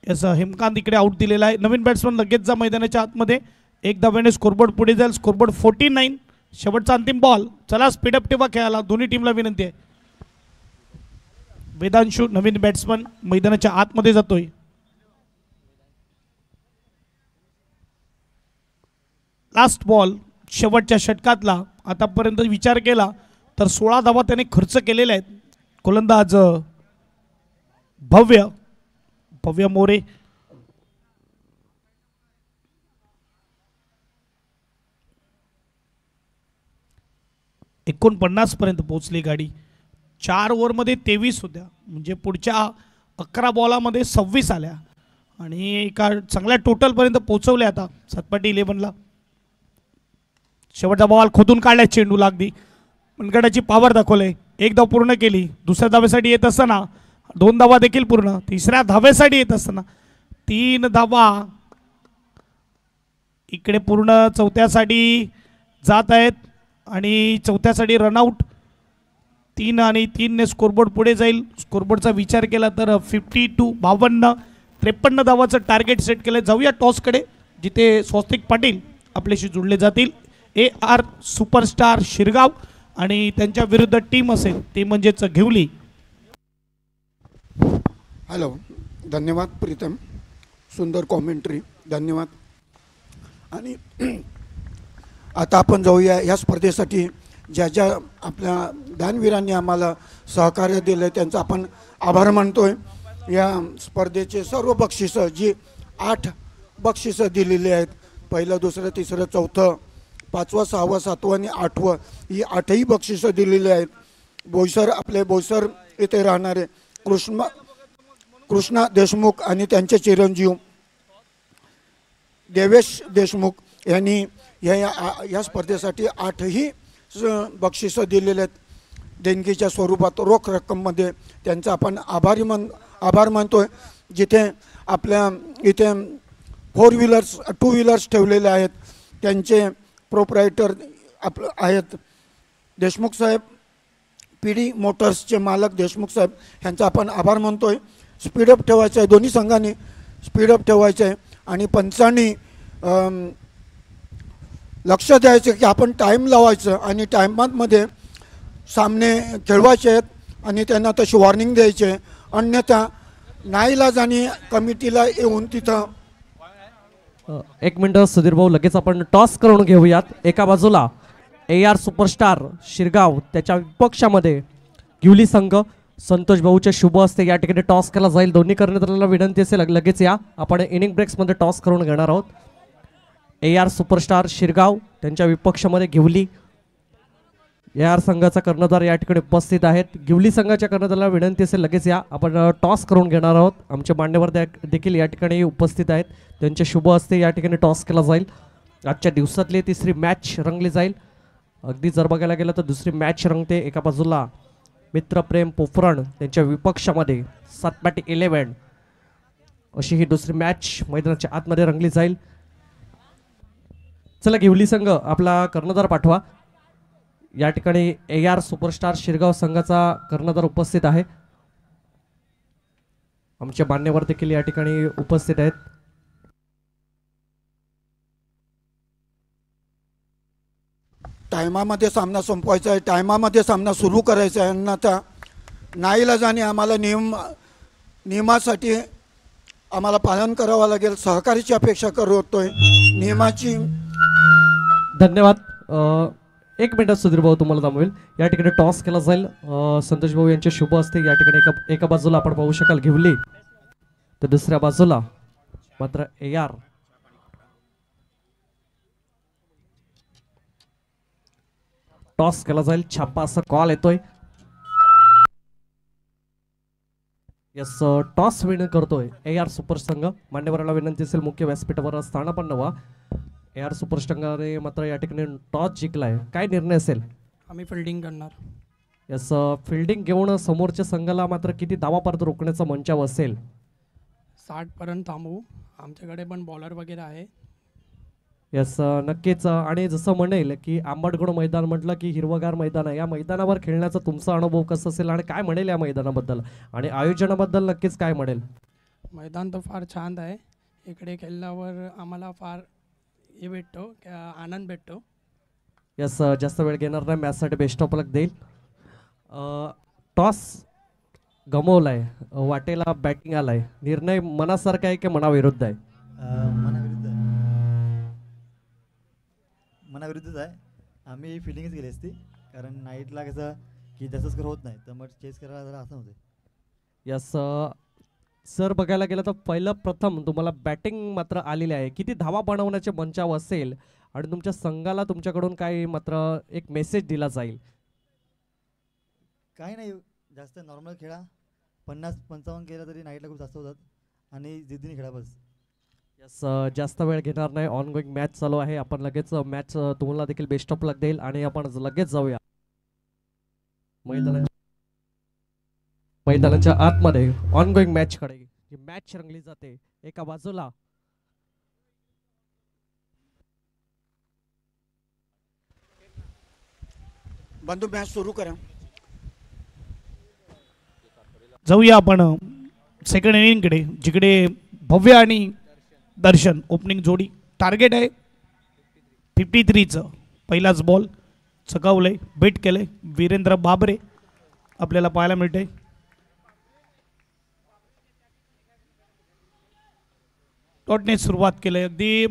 याचं हेमकांत इकडे आऊट दिलेला आहे. नवीन बॅट्समन लगेच जा मैदानाच्या आतमध्ये. एक धावेने स्कोरबोर्ड पुढे जाईल. स्कोरबोर्ड 49. शेवटचा अंतिम बॉल. चला स्पीडअप ठेवा खेळायला. दोन्ही टीमला विनंती आहे. वेदांशू नवीन बॅट्समन मैदानाच्या आतमध्ये जातोय. लास्ट बॉल शेवटच्या षटकातला. आतापर्यंत विचार केला तर 16 धावा त्याने खर्च केलेल्या आहेत. गोलंदाज भव्य मोरे. 49 पर्यंत पोहोचली गाडी. 4 ओव्हरमध्ये 23 होत्या, म्हणजे पुढच्या 11 बॉलामध्ये 26 आल्या आणि एका चांगल्या टोटलपर्यंत पोहोचवल्या आता सातपाटी 11ला. शेवटचा बॉल खोदून काढल्या चेंडूला. अगदी मनगटाची पॉवर दाखवले. एक धाव पूर्ण केली. दुसऱ्या धावेसाठी येत असताना 2 धावा देखील पूर्ण. तिसऱ्या धावेसाठी येत असताना 3 धावा इकडे पूर्ण. चौथ्यासाठी जात आहेत आणि चौथ्यासाठी रनआउट. 3 आणि 3 ने स्कोरबोर्ड पुढे जाईल. स्कोरबोर्डचा विचार केला तर 52 53 धावाचं टार्गेट सेट केलं. जाऊया टॉसकडे, जिथे स्वस्तिक पाटील आपल्याशी जुळले जातील. AR सुपरस्टार शिरगाव आणि त्यांच्या विरुद्ध टीम असेल ते म्हणजेच घेवली. हॅलो, धन्यवाद प्रीतम, सुंदर कॉमेंट्री, धन्यवाद. आणि आता आपण जाऊया ह्या स्पर्धेसाठी ज्या ज्या आपल्या दानवीरांनी आम्हाला सहकार्य दिलं आहे त्यांचा आपण आभार मानतोय. या स्पर्धेचे सर्व बक्षिसं जी 8 बक्षिसं दिलेली आहेत, पहिलं, दुसरं, तिसरं, चौथं, 5वं, 6वं, 7वं आणि 8वं, ही 8ही बक्षिसं दिलेली आहेत. बोईसर, आपले बोईसर येथे राहणारे कृष्णा देशमुख आणि त्यांचे चिरंजीव देवेश देशमुख यांनी या स्पर्धेसाठी 8ही बक्षिसं दिलेले आहेत. देणगीच्या स्वरूपात रोख रक्कममध्ये त्यांचा आपण आभार मानतोय. जिथे आपल्या इथे 4 व्हीलर्स 2 व्हीलर्स ठेवलेले आहेत, त्यांचे प्रोप्रायटर आहेत देशमुख साहेब. PD मोटर्सचे मालक देशमुख साहेब यांचा आपण आभार मानतोय. स्पीडअप ठेवायचं आहे, दोन्ही संघांनी स्पीडअप ठेवायचं आहे आणि पंचांनी लक्ष द्यायचं की आपण टाईम लावायचं आणि टाईमामध्ये सामने खेळवायचे आहेत आणि त्यांना तशी वॉर्निंग द्यायची आहे. अन्यथा नाईलाजाने कमिटीला येऊन तिथं. 1 मिनिट सुधीर भाऊ, लगेच आपण टॉस करून घेऊयात. एका बाजूला AR सुपरस्टार शिरगाव, त्याच्या विपक्षामध्ये घेवली संघ. संतोष भाऊच्या शुभ हस्ते या ठिकाणी टॉस केला जाईल. दोन्ही कर्णधाराला विनंती असेल लगेच या. आपण इनिंग ब्रेक्समध्ये टॉस करून घेणार आहोत. AR सुपरस्टार शिरगाव, त्यांच्या विपक्षामध्ये घेवली. AR संघाचा कर्णधार या ठिकाणी उपस्थित आहेत. घेवली संघाच्या कर्णधाराला विनंती असेल लगेच या. आपण टॉस करून घेणार आहोत. आमचे मान्यवर देखील या ठिकाणी उपस्थित आहेत. त्यांच्या शुभ हस्ते या ठिकाणी टॉस केला जाईल. आजच्या दिवसातली 3री मॅच रंगली जाईल. अगदी जर बघायला गेलं तर 2री मॅच रंगते. एका बाजूला मित्रप्रेम पोफरण, त्यांच्या विपक्षामध्ये सातपाटी 11, अशी ही 2री मॅच मैदानाच्या आतमध्ये रंगली जाईल. चला घेवली संघ आपला कर्णधार पाठवा. या ठिकाणी AR सुपरस्टार शिरगाव संघाचा कर्णधार उपस्थित आहे. आमचे मान्यवर देखील या ठिकाणी उपस्थित आहेत. टायमामध्ये सामना संपवायचा आहे, टायमामध्ये सामना सुरू करायचा आहे. आणि आता नाईलाजाने आम्हाला नियमासाठी आम्हाला पालन करावं लागेल. सहकार्याची अपेक्षा करतोय. नियमाची धन्यवाद. एक मिनिट सुधीर भाऊ तुम्हाला थांबवेल. या ठिकाणी टॉस केला जाईल. संतोष भाऊ यांचे शुभ असते. या ठिकाणी एका बाजूला आपण पाहू शकाल घेवली, तर दुसऱ्या बाजूला मात्र AR. टॉस केला जाईल. छापा असा कॉल येतोय. यस, टॉस विन करतोय AR सुपर संघ. मान्यवराला विनंती असेल मुख्य व्यासपीठावर स्थान पण नवा. AR सुपर संघाने मात्र या ठिकाणी टॉस जिंकलाय. काय निर्णय असेल? आम्ही फिल्डिंग करणार. यस, फिल्डिंग घेऊन समोरच्या संघाला मात्र किती धावापर्यंत रोखण्याचा मंचाव असेल? 60 पर्यंत थांबवू. आमच्याकडे पण बॉलर वगैरे आहे. यस, नक्कीच. आणि जसं म्हणेल की आंबटगड मैदान म्हटलं की हिरवगार मैदान आहे. या मैदानावर खेळण्याचा तुमचा अनुभव कसा असेल आणि काय म्हणेल या मैदानाबद्दल आणि आयोजनाबद्दल नक्कीच काय म्हणेल? मैदान तर फार छान आहे. इकडे खेळल्यावर आम्हाला फार हे भेटतो, आनंद भेटतो. यस, जास्त वेळ घेणार नाही. मॅचसाठी बेस्ट ऑफ लक देईल. टॉस गमवलाय, वाटेला बॅटिंग आलाय. निर्णय मनासारखा आहे की मनाविरुद्ध आहे? मनाविरुद्धच आहे. आम्ही फिल्डिंगच केली असती, कारण नाईटला कसं की जास्त स्कोर होत नाही, तर मग चेस करायला जरा असं होतं. यस सर, बघायला गेलं तर प्रथम तुम्हाला बॅटिंग मात्र आलेली आहे. किती धावा बनवण्याचे मंचाव असेल आणि तुमच्या संघाला तुमच्याकडून काय मात्र एक मेसेज दिला जाईल? काही नाही, जास्त नॉर्मल खेळा. 50-55 केलं तरी नाईटला खूप जास्त होतात आणि जिद्दीने खेळा बस. यस, जास्त वेळ घेणार नाही. ऑन गोईंग मॅच चालू आहे. आपण लगेच मॅच तुम्हाला देखील बेस्ट ऑफ लक देईल आणि आपण लगेच जाऊया मैदानाच्या आतमध्ये ऑन गोईंग मॅच कडे. ही मॅच रंगली जाते. एका बाजूला बंधू मॅच सुरू करा. जाऊया आपण सेकंड इनिंगकडे, जिकडे भव्य आणि दर्शन ओपनिंग जोडी. टार्गेट आहे 53चं. पहिलाच बॉल चकावलंय, बेट केलंय वीरेंद्र बाबरे आपल्याला पाहायला मिळते. टॉटने सुरुवात केली. अगदी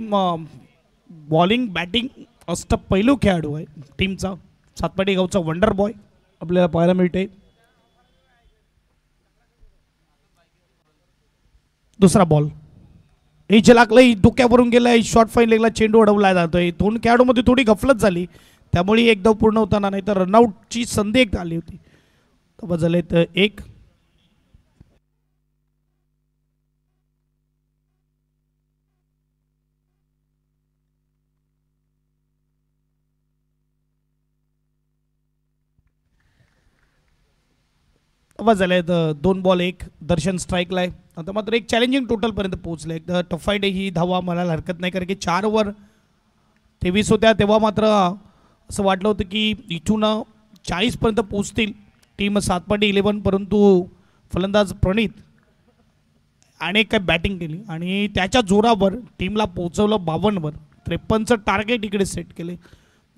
बॉलिंग बॅटिंग अष्टपैलू खेळाडू आहे टीमचा. सातपाटी गावचा वंडर बॉय आपल्याला पाहायला मिळते. दुसरा बॉल एच लागलाय, डोक्यावरून गेलाय. शॉर्ट फाईन लेगला चेंडू अडवला जातोय. दोन खेळाडूमध्ये थोडी गफलत झाली, त्यामुळे एकदा पूर्ण होताना, नाही तर रनआउटची संधी एक आली होती. तर झाले तर एक. झाले तर 2 बॉल 1. दर्शन स्ट्राईकला आहे. आता मात्र एक चॅलेंजिंग टोटलपर्यंत पोहोचलं. एकदा टफ फाईट ही धावा म्हणायला हरकत नाही, कारण की 4 ओव्हर 23 होत्या. तेव्हा मात्र असं वाटलं होतं की इथून 40पर्यंत पोहोचतील टीम सातपाटी 11, परंतु फलंदाज प्रणित अनेक काय बॅटिंग केली आणि त्याच्या जोरावर टीमला पोहोचवलं 52वर. 53चं टार्गेट इकडे सेट केले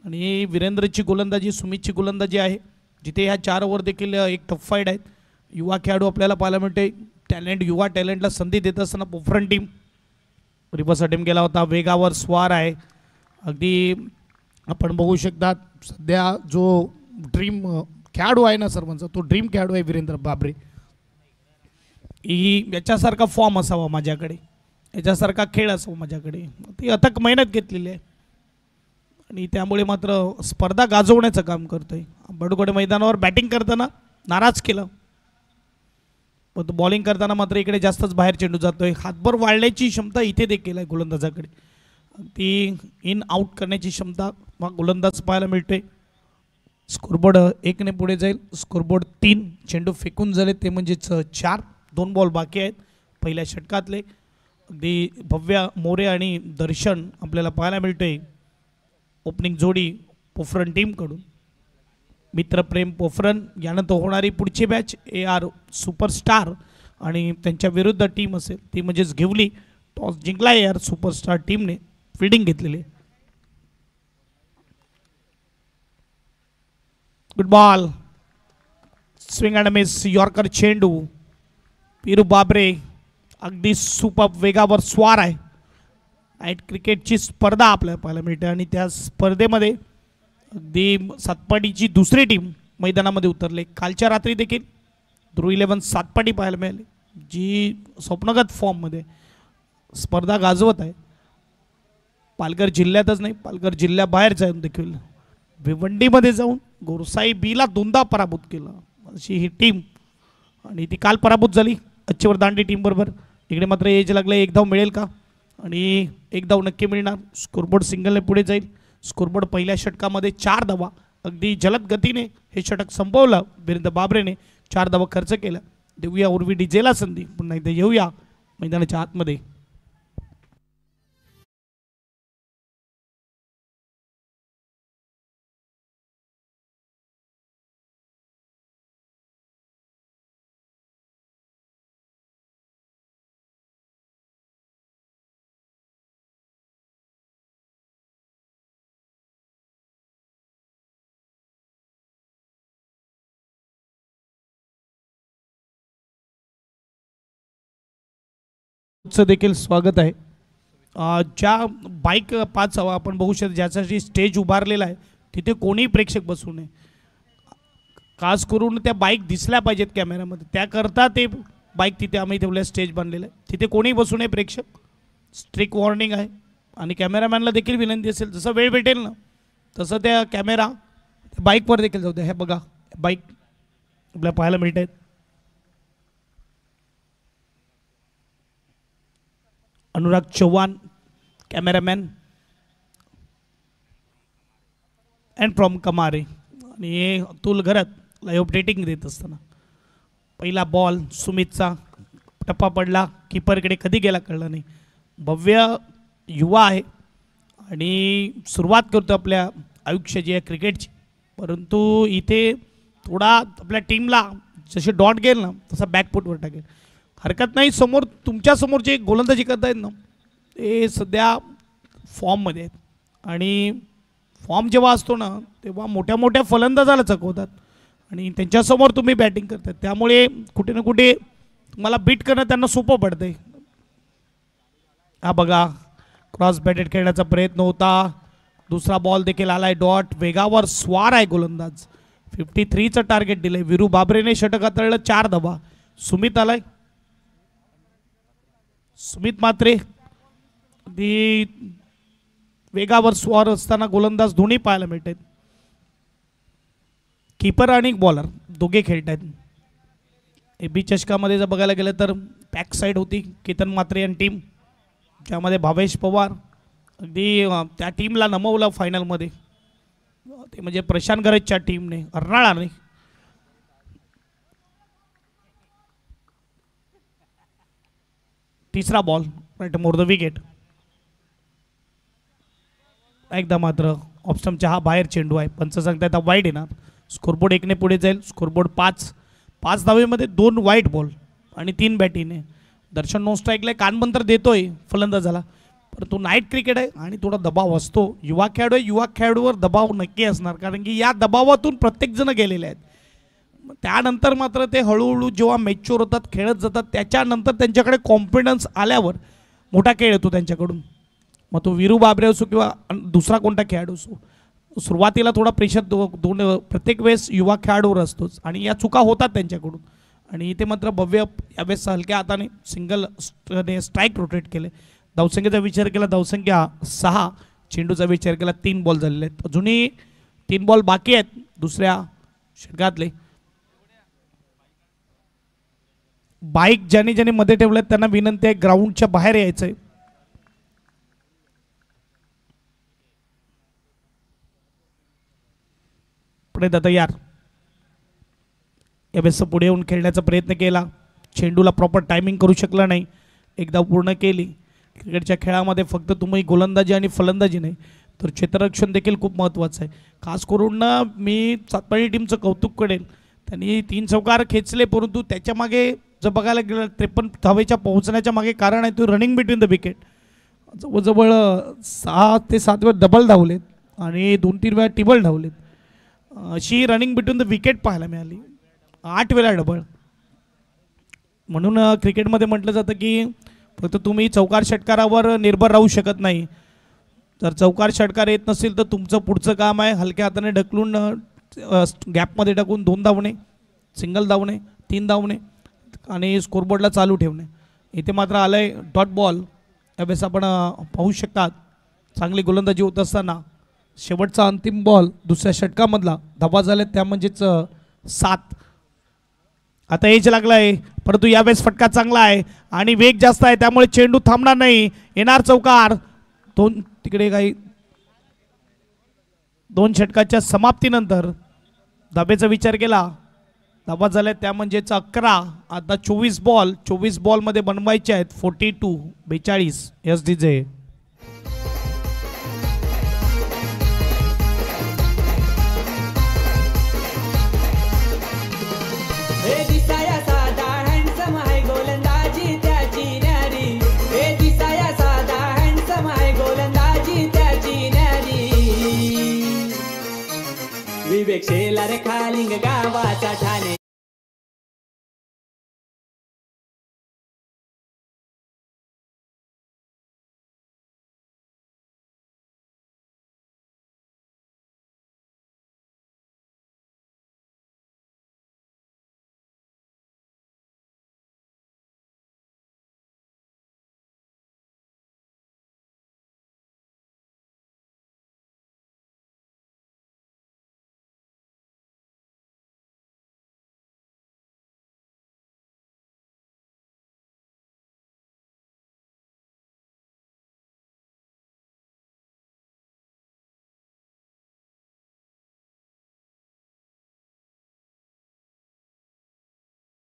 आणि वीरेंद्रची गोलंदाजी, सुमितची गोलंदाजी आहे, जिथे ह्या 4 ओव्हर देखील एक टफ फाईट आहेत. युवा खेळाडू आपल्याला पाहायला मिळते. युवा टॅलेंटला संधी देत असताना पोफरन टीम रिव्हर्स अटेम्प्ट केला होता. वेगावर स्वार आहे. अगदी आपण बघू शकता सध्या जो ड्रीम खेळाडू आहे ना सर्वांचा, तो ड्रीम खेळाडू आहे वीरेंद्र बाबरे. ही याच्यासारखा फॉर्म असावा माझ्याकडे, याच्यासारखा खेळ असावा माझ्याकडे. ती अथक मेहनत घेतलेली आहे आणि त्यामुळे मात्र स्पर्धा गाजवण्याचं काम करतोय. बडगोडे मैदानावर बॅटिंग करताना नाराज केलं, पण बॉलिंग करताना मात्र इकडे जास्तच बाहेर चेंडू जातोय. हातभर वाढण्याची क्षमता इथे देखील आहे गोलंदाजाकडे. ती इन आउट करण्याची क्षमता गोलंदाज पाहायला मिळते. स्कोरबोर्ड 1ने पुढे जाईल. स्कोरबोर्ड 3. चेंडू फेकून झाले ते म्हणजेच 4. 2 बॉल बाकी आहेत पहिल्या षटकातले. अगदी भव्य मोरे आणि दर्शन आपल्याला पाहायला मिळते. ओपनिंग जोडी पोफरन टीमकडून. मित्रप्रेम पोफरन यानंतर होणारी पुढची मॅच AR सुपरस्टार आणि त्यांच्या विरुद्ध टीम असेल ती म्हणजेच घेवली. टॉस जिंकला AR सुपरस्टार टीमने, फिल्डिंग घेतलेली. Good ball, swing and miss, yorker चेंडू. वीरू बाबरे अगदी सुपर वेगावर स्वार आहे. नाईट क्रिकेटची स्पर्धा आपल्याला पाहायला मिळते आणि त्या स्पर्धेमध्ये अगदी सातपाडीची दुसरी टीम मैदानामध्ये उतरले. कालच्या रात्री देखील ध्रुव 11 सातपाडी पाहायला मिळाली, जी स्वप्नगत फॉर्ममध्ये स्पर्धा गाजवत आहे. पालघर जिल्ह्यातच नाही, पालघर जिल्ह्याबाहेर जाऊन देखील भिवंडीमध्ये जाऊन गोरसाई बीला 2दा पराभूत केला अशी ही टीम, आणि ती काल पराभूत झाली अच्छेवर दांडी टीम बरोबर. इकडे मात्र एज लागलं, एक धाव मिळेल का, आणि एक धाव नक्की मिळणार. स्कोरबोर्ड सिंगलने पुढे जाईल. स्कोरबोर्ड पहिल्या षटकामध्ये 4 धावा, अगदी जलद गतीने हे षटक संपवलं. वीरेंद्र बाबरेने 4 धावा खर्च केला. देऊया उर्वी डीजेला संधी, पुन्हा एकदा येऊया मैदानाच्या आतमध्ये. देखील स्वागत आहे. ज्या बाईक 5 आपण बघू शकतो, ज्यासाठी स्टेज उभारलेला आहे तिथे कोणीही प्रेक्षक बसू नये. खास करून त्या बाईक दिसल्या पाहिजेत कॅमेऱ्यामध्ये, त्याकरता ते बाईक तिथे आम्ही ठेवल्या, स्टेज बनलेलं आहे, तिथे कोणीही बसू नये प्रेक्षक. स्ट्रिक्ट वॉर्निंग आहे. आणि कॅमेरामॅनला देखील विनंती असेल, जसं वेळ भेटेल ना तसं त्या कॅमेरा बाईकवर देखील जाऊ द्या. हे बघा बाईक आपल्याला पाहायला मिळत आहेत. Anurag Chavan cameraman and from Kamare, आणि अतुल घरात लाईव्ह अपडेटिंग देत असताना पहिला बॉल सुमितचा टप्पा पडला, कीपरकडे कधी गेला कळलं नाही. भव्य युवा आहे आणि सुरुवात करतो आपल्या आयुष्याची या क्रिकेटची, परंतु इथे थोडा आपल्या टीमला जसे डॉट गेल ना तसा बॅकफुटवर टाकेल. हरकत नाही, समोर तुमच्यासमोर जे गोलंदाजी करत आहेत ना ते सध्या फॉर्ममध्ये आहेत, आणि फॉर्म जेव्हा असतो ना तेव्हा मोठ्या मोठ्या फलंदाजाला चकवतात आणि त्यांच्यासमोर तुम्ही बॅटिंग करतात, त्यामुळे कुठे ना कुठे तुम्हाला बीट करणं त्यांना सोपं पडतं आहे. हा बघा क्रॉस बॅटेड खेळण्याचा प्रयत्न होता. दुसरा बॉल देखील आलाय, डॉट. वेगावर स्वार आहे गोलंदाज. 53चं टार्गेट दिलंय. वीरू बाबरेने षटक हाताळलं, 4 धावा. सुमित आलाय. सुमित मात्रे दी वेगावर स्वार असताना गोलंदाज दोन्ही पाहायला मिळत आहेत. कीपर आणि बॉलर दोघे खेळत आहेत. AB चषकामध्ये जर बघायला गेलं तर बॅक साईड होती केतन म्हात्रे आणि टीम, ज्यामध्ये भावेश पवार अगदी त्या टीमला नमवलं फायनलमध्ये, ते म्हणजे प्रशांत गरजच्या टीमने, अर्नाळाने. तिसरा ball right more the wicket. एकदा मात्र ऑप्शनच्या हा बाहेर चेंडू आहे. पंच सांगतायत वाईड येणार. स्कोरबोर्ड 1ने पुढे जाईल. स्कोरबोर्ड 5 धावेमध्ये 2 वाईट बॉल आणि 3 बॅटीने. दर्शन नो स्ट्राईकला कानबंद तर देतोय फलंदाजाला, परंतु नाईट क्रिकेट आहे आणि थोडा दबाव असतो. युवा खेळाडू आहे, युवा खेळाडूवर दबाव नक्की असणार, कारण की या दबावातून प्रत्येकजण गेलेले आहेत. त्यानंतर मात्र ते हळूहळू जेव्हा मॅच्युअर होतात, खेळत जातात, त्याच्यानंतर त्यांच्याकडे कॉन्फिडन्स आल्यावर मोठा खेळ येतो त्यांच्याकडून. मग तो वीरू बाबरे असो किंवा दुसरा कोणता खेळाडू असो, सुरुवातीला थोडा प्रेशर प्रत्येक वेळेस युवा खेळाडूवर असतोच आणि या चुका होतात त्यांच्याकडून. आणि इथे मात्र भव्य यावेळेस हलक्या हाताने सिंगल स्ट्राईक रोटेट केले. धावसंख्येचा विचार केला, धावसंख्या 6. चेंडूचा विचार केला, 3 बॉल झालेले आहेत. अजूनही 3 बॉल बाकी आहेत दुसऱ्या षटकातले. बाईक ज्याने ज्याने मध्ये ठेवलेत त्यांना विनंती आहे ग्राउंडच्या बाहेर यायचं आहे. पुढे दादा यार यावेळेस पुढे येऊन खेळण्याचा प्रयत्न केला, चेंडूला प्रॉपर टायमिंग करू शकला नाही. एकदा पूर्ण केली. क्रिकेटच्या खेळामध्ये फक्त तुम्ही गोलंदाजी आणि फलंदाजी नाही तर क्षेत्ररक्षण देखील खूप महत्त्वाचं आहे. खास करून मी सातपाडी टीमचं कौतुक करेल, त्यांनी 3 चौकार खेचले, परंतु त्याच्यामागे जर बघायला गेलं 53 धावेच्या पोहोचण्याच्या मागे कारण आहे तो रनिंग बिटवीन द विकेट. जवळजवळ 6 ते 7 वेळा डबल धावलेत आणि 2-3 वेळा टिबल धावलेत. अशी रनिंग बिटवीन द विकेट पाहायला मिळाली. 8 वेळा डबल. म्हणून क्रिकेटमध्ये म्हटलं जातं की फक्त तुम्ही चौकार षटकारावर निर्भर राहू शकत नाही. जर चौकार षटकार येत नसेल तर तुमचं पुढचं काम आहे हलक्या हाताने ढकलून गॅपमध्ये टाकून 2 धावणे, सिंगल धावणे, 3 धावणे आणि स्कोरबोर्डला चालू ठेवणे. इथे मात्र आलं आहे डॉट बॉल. त्यावेळेस आपण पाहू शकतात चांगली गोलंदाजी होत असताना शेवटचा अंतिम बॉल दुसऱ्या षटकामधला धावा झाल्या त्या म्हणजेच 7. आता एज लागला आहे परंतु यावेळेस फटका चांगला आहे आणि वेग जास्त आहे त्यामुळे चेंडू थांबणार नाही. येणार चौकार. तिकडे काही 2 षटकाच्या समाप्तीनंतर धाब्याचा विचार केला. धावा झाल्या त्या म्हणजेच 11. आता 24 बॉलमध्ये बनवायचे आहेत 42 SDJ. विवेक शेलार खालिंग गावाचा ठाणे.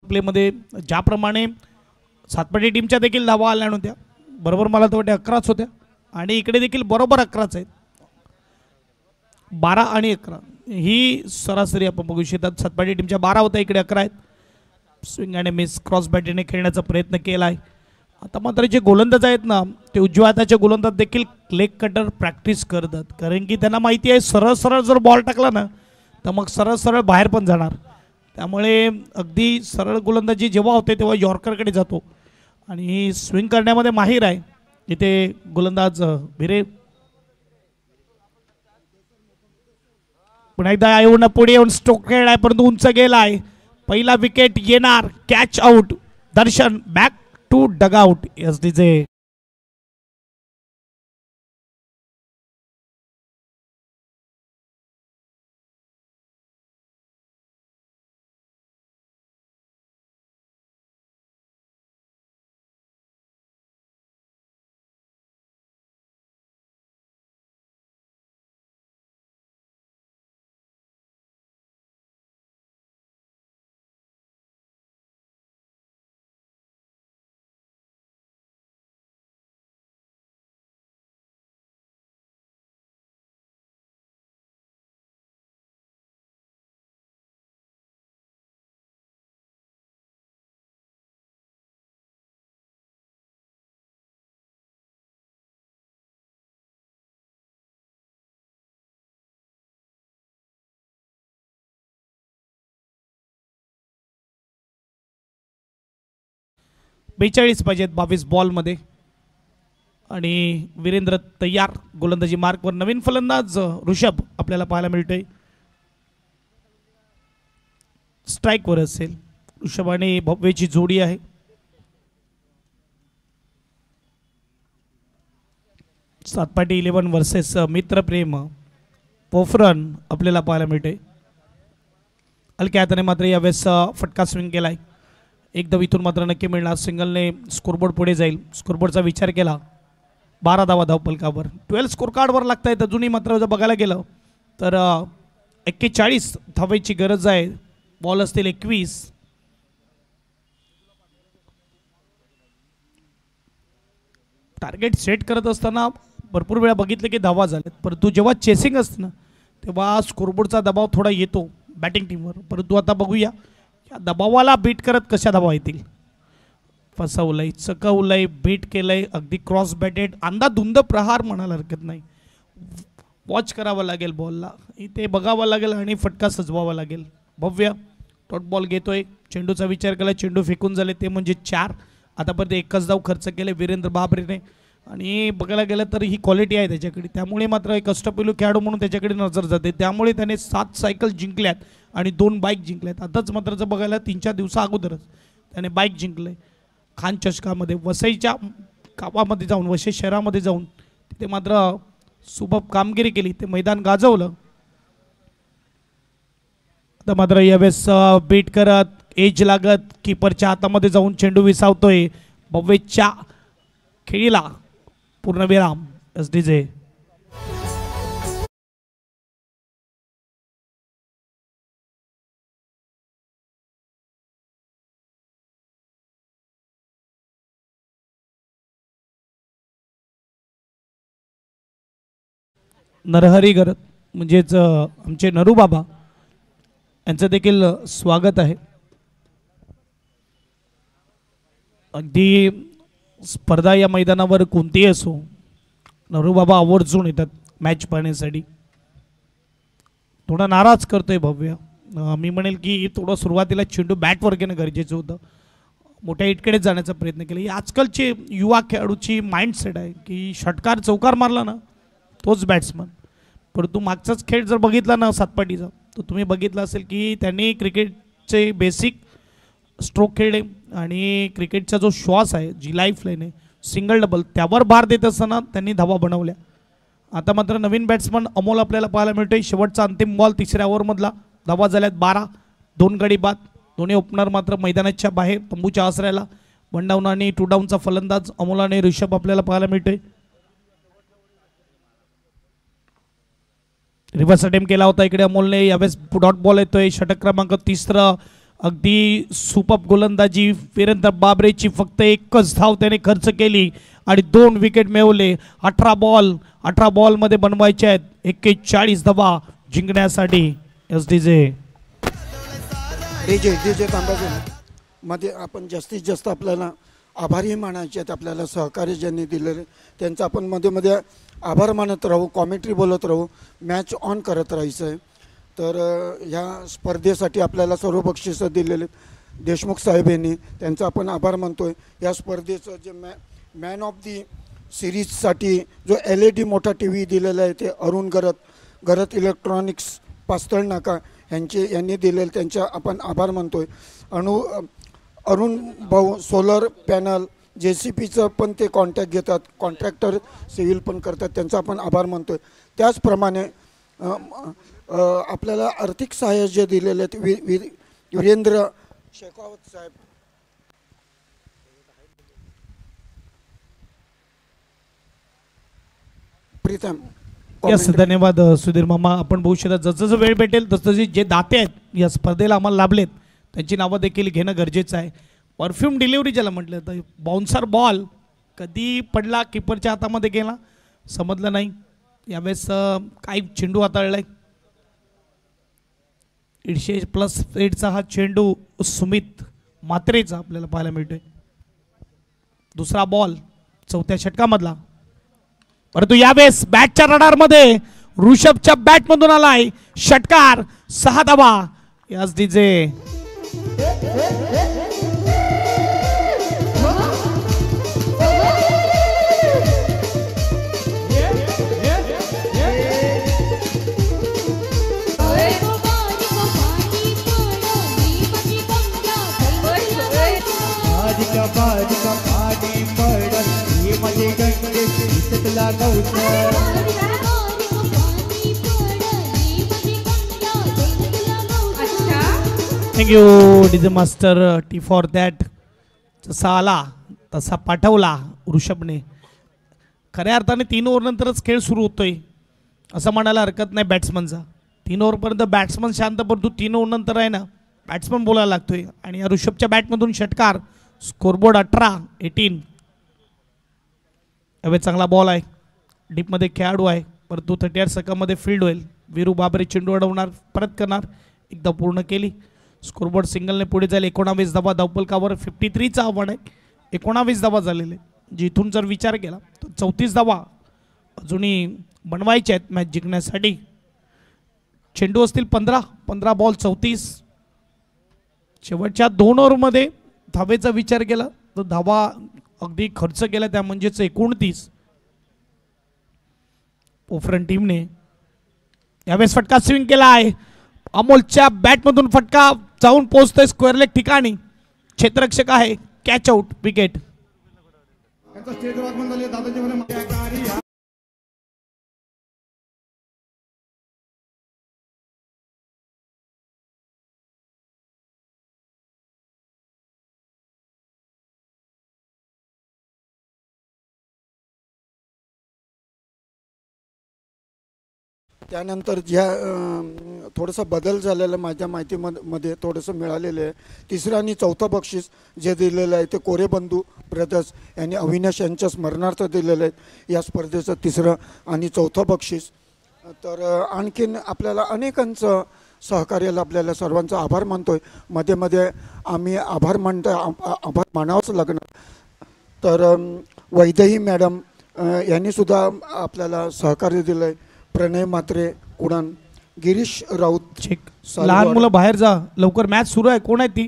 प्लेमध्ये ज्याप्रमाणे सातपाटी टीमच्या देखील धावा आल्या नव्हत्या बरोबर मला तर वाटते 11च होत्या आणि इकडे देखील बरोबर 11च आहेत. 12 आणि 11 ही सरासरी आपण बघू शकतात. सातपाटी टीमच्या 12 होत्या इकडे 11 आहेत. स्विंग आणि मिस क्रॉस बॅटीने खेळण्याचा प्रयत्न केला आहे. आता मात्र जे गोलंदाज आहेत ना ते उजव्या हाताचे गोलंदाज देखील लेग कटर प्रॅक्टिस करतात कारण की त्यांना माहिती आहे सरळ सरळ जर बॉल टाकला ना तर मग सरळ सरळ बाहेर पण जाणार. त्यामुळे अगदी सरळ गोलंदाजी जेव्हा होते तेव्हा यॉर्करकडे जातो आणि स्विंग करण्यामध्ये माहीर आहे. इथे गोलंदाज भिरे पुन्हा एकदा येऊन पुढे येऊन स्ट्रोक खेळलाय परंतु उंच गेलाय. पहिला विकेट येणार. Catch out. Darshan back to dugout. SDJ. बेचाळीस पाहिजेत 22 बॉलमध्ये आणि वीरेंद्र तयार. गोलंदाजी मार्कवर नवीन फलंदाज ऋषभ आपल्याला पाहायला मिळतोय. स्ट्राईकवर असेल. ऋषभ आणि भव्यची जोडी आहे. सातपाटी 11 वर्सेस मित्रप्रेम पोफरन आपल्याला पाहायला मिळते. हलक्या हाताने मात्र यावेळेस फटका स्विंग केलाय. एक धाव इथून मात्र नक्की मिळणार. सिंगलने स्कोरबोर्ड पुढे जाईल. स्कोरबोर्डचा विचार केला. 12 धावा धावफलकावर. 12 स्कोर कार्डवर लागत आहेत अजूनही मात्र जर बघायला गेलं तर 41 धावेची गरज आहे. बॉल असतील 21. टार्गेट सेट करत असताना भरपूर वेळा बघितलं की धावा झाल्यात परंतु जेव्हा चेसिंग असतं ना तेव्हा स्कोरबोर्डचा दबाव थोडा येतो बॅटिंग टीमवर. परंतु आता बघूया या दबावाला बीट करत कशा धावा येतील. फसवलंय, चकवलंय, बीट केलंय, अगदी क्रॉस बॅटेड अंधाधुंद प्रहार म्हणायला हरकत नाही. वॉच करावं लागेल बॉलला, इथे बघावं लागेल आणि फटका सजवावा लागेल. भव्य डॉट बॉल घेतोय, चेंडूचा विचार केला, चेंडू फेकून झाले ते म्हणजे 4. आतापर्यंत एकच धाव खर्च केले वीरेंद्र बाबरेने आणि बघायला गेलं तर ही क्वालिटी आहे त्याच्याकडे, त्यामुळे मात्र एक अष्टपैलू खेळाडू म्हणून त्याच्याकडे नजर जाते. त्यामुळे त्याने 7 सायकल जिंकल्यात आणि 2 बाईक जिंकल्यात. आताच मात्र जर बघायला 3-4 दिवसा अगोदरच त्याने बाईक जिंकले खान चषकामध्ये. वसईच्या गावामध्ये जाऊन, वसई शहरामध्ये जाऊन तिथे मात्र सुबब कामगिरी केली, ते मैदान गाजवलं. आता मात्र यावेळेस बीट करत, एज लागत, कीपरच्या हातामध्ये जाऊन चेंडू विसावतोय. भव्यच्या खेळीला पूर्णविराम. SDJ नरहरी गरत म्हणजेच आमचे नरू बाबा यांचं देखील स्वागत आहे. अगदी स्पर्धा या मैदानावर कोणतीही असो, नरू बाबा आवर्जून येतात मॅच पाहण्यासाठी. थोडा नाराज करतोय भव्य. मी म्हणेल की थोडं सुरुवातीला चेंडू बॅटवर घेणं गरजेचं होतं, मोठ्या इटकडे जाण्याचा प्रयत्न केला. ही आजकालची युवा खेळाडूची माइंडसेट आहे की षटकार चौकार मारला ना तोच बॅट्समन. परंतु मागचाच खेळ जर बघितला ना सातपाटीचा, तर तुम्ही बघितलं असेल की त्यांनी क्रिकेटचे बेसिक स्ट्रोक खेळले आणि क्रिकेटचा जो श्वास आहे, जी लाईफ लाईन आहे, सिंगल डबल, त्यावर भार देत असताना त्यांनी धावा बनवल्या. आता मात्र नवीन बॅट्समन अमोल आपल्याला पाहायला मिळतोय. शेवटचा अंतिम बॉल 3ऱ्या ओव्हरमधला, धावा झाल्यात 12, 2 गडी बाद. दोन्ही ओपनर मात्र मैदानाच्या बाहेर तंबूच्या आसऱ्याला. 1 डाऊन आणि 2 डाऊनचा फलंदाज अमोल आणि ऋषभ आपल्याला पाहायला मिळतोय. रिव्हर्स अटेम्प्ट केला होता इकडे अमोलने. यावेळेस डॉट बॉल येतोय, षटक क्रमांक 3. अगदी सुपर्ब गोलंदाजी वीरेंद्र बाबरेची. फक्त 1च धाव त्याने खर्च केली आणि 2 विकेट मिळवले. 18 बॉलमध्ये बनवायचे आहेत 41 धावा जिंकण्यासाठी. SDJ मध्ये आपण जास्तीत जास्त आपल्याला आभारी मानायचे आहेत. आपल्याला सहकार्य ज्यांनी दिलेले त्यांचं आपण मध्ये मध्ये आभार मानत राहू, कॉमेंट्री बोलत राहू, मॅच ऑन करत राहायचं आहे. तर ह्या स्पर्धेसाठी आपल्याला सर्व बक्षिसं दिलेले देशमुख साहेब यांनी, त्यांचा आपण आभार मानतोय. या स्पर्धेचं जे मॅन ऑफ दी सिरीजसाठी जो LED मोठा TV दिलेला आहे ते अरुण गरत इलेक्ट्रॉनिक्स पास्तळ नाका यांनी दिलेलं, त्यांच्या आपण आभार मानतोय. अरुण भाऊ सोलर पॅनल JCPचं पण ते कॉन्टॅक्ट घेतात, कॉन्ट्रॅक्टर सिव्हिल पण करतात, त्यांचा आपण आभार मानतोय. त्याचप्रमाणे आपल्याला आर्थिक सहाय्य जे दिलेले आहेत वीरेंद्र शेखावत साहेब, प्रीतम. यस, धन्यवाद सुधीर मामा. आपण बघू शकता जसं वेळ भेटेल तसं जे दाते आहेत या स्पर्धेला आम्हाला लाभलेत त्यांची नावं देखील घेणं गरजेचं आहे. परफ्यूम डिलिव्हरी ज्याला म्हटलं तर बाउन्सर बॉल कधी पडला, किपरच्या हातामध्ये गेला, समजलं नाही. यावेळेस काय चेंडू हाताळलाय, 150+8चा हा चेंडू सुमित मात्रेचा आपल्याला पाहायला मिळतोय. दुसरा बॉल 4थ्या षटकामधला. परंतु यावेळेस बॅटच्या रडारमध्ये ऋषभच्या बॅटमधून आलाय षटकार, 6 धावा. SDJ पाणी पडत हे माझे गणेश इथला गौसर. Thank you DJ master T for that. जसा आला तसा पाठवला ऋषभने. खऱ्या अर्थाने 3 ओव्हरनंतरच खेळ सुरू होतोय असं म्हणायला हरकत नाही बॅट्समनचा. 3 ओव्हरपर्यंत बॅट्समन शांत, परंतु 3 ओव्हरनंतर आहे ना बॅट्समन बोलायला लागतोय. आणि या ऋषभच्या बॅटमधून षटकार, स्कोरबोर्ड 18. यावेळी चांगला बॉल आहे, डीपमध्ये खेळाडू आहे, परंतु 38 सेकंदमध्ये फील्ड होईल. वीरू बाबरे चेंडू अडवणार, परत करणार, एकदा पूर्ण केली. स्कोरबोर्ड सिंगलने पुढे जाईल. 19 धावा धावपलकावर 53चा आव्हान आहे. 19 धावा झालेले, जिथून जर विचार केला तर 34 धावा अजूनही बनवायचे आहेत मॅच जिंकण्यासाठी. चेंडू असतील 15 बॉल 34. शेवटच्या 2 ओव्हरमध्ये धावेचा विचार केला तर धावा अगदी खर्च केला, त्या म्हणजेच 29. पोफरन टीमने यावेळेस फटका स्विंग केला आहे. अमोलच्या बॅटमधून फटका जाऊन पोहोचतोय स्क्वेअर लेग ठिकाणी. क्षेत्ररक्षक आहे, कॅच आउट, विकेट. त्यानंतर ज्या थोडंसं बदल झालेला माझ्या माहितीमध्ये थोडंसं मिळालेलं आहे. 3रं आणि 4थं बक्षीस जे दिलेलं आहे ते कोरेबंधू ब्रदर्स यांनी अविनाश यांच्या स्मरणार्थ दिलेलं आहे या स्पर्धेचं 3रं आणि 4थं बक्षीस. तर आणखीन आपल्याला अनेकांचं सहकार्य लाभलेलं, सर्वांचा आभार मानतोय. मध्ये मध्ये आम्ही आभार मानावंच लागणार. तर वैदेही मॅडम यांनीसुद्धा आपल्याला सहकार्य दिलं आहे. प्रणय म्हात्रे कुडाण, गिरीश राऊत लहान मुलं बाहेर जा, लवकर मॅच सुरू आहे. कोण आहे ती?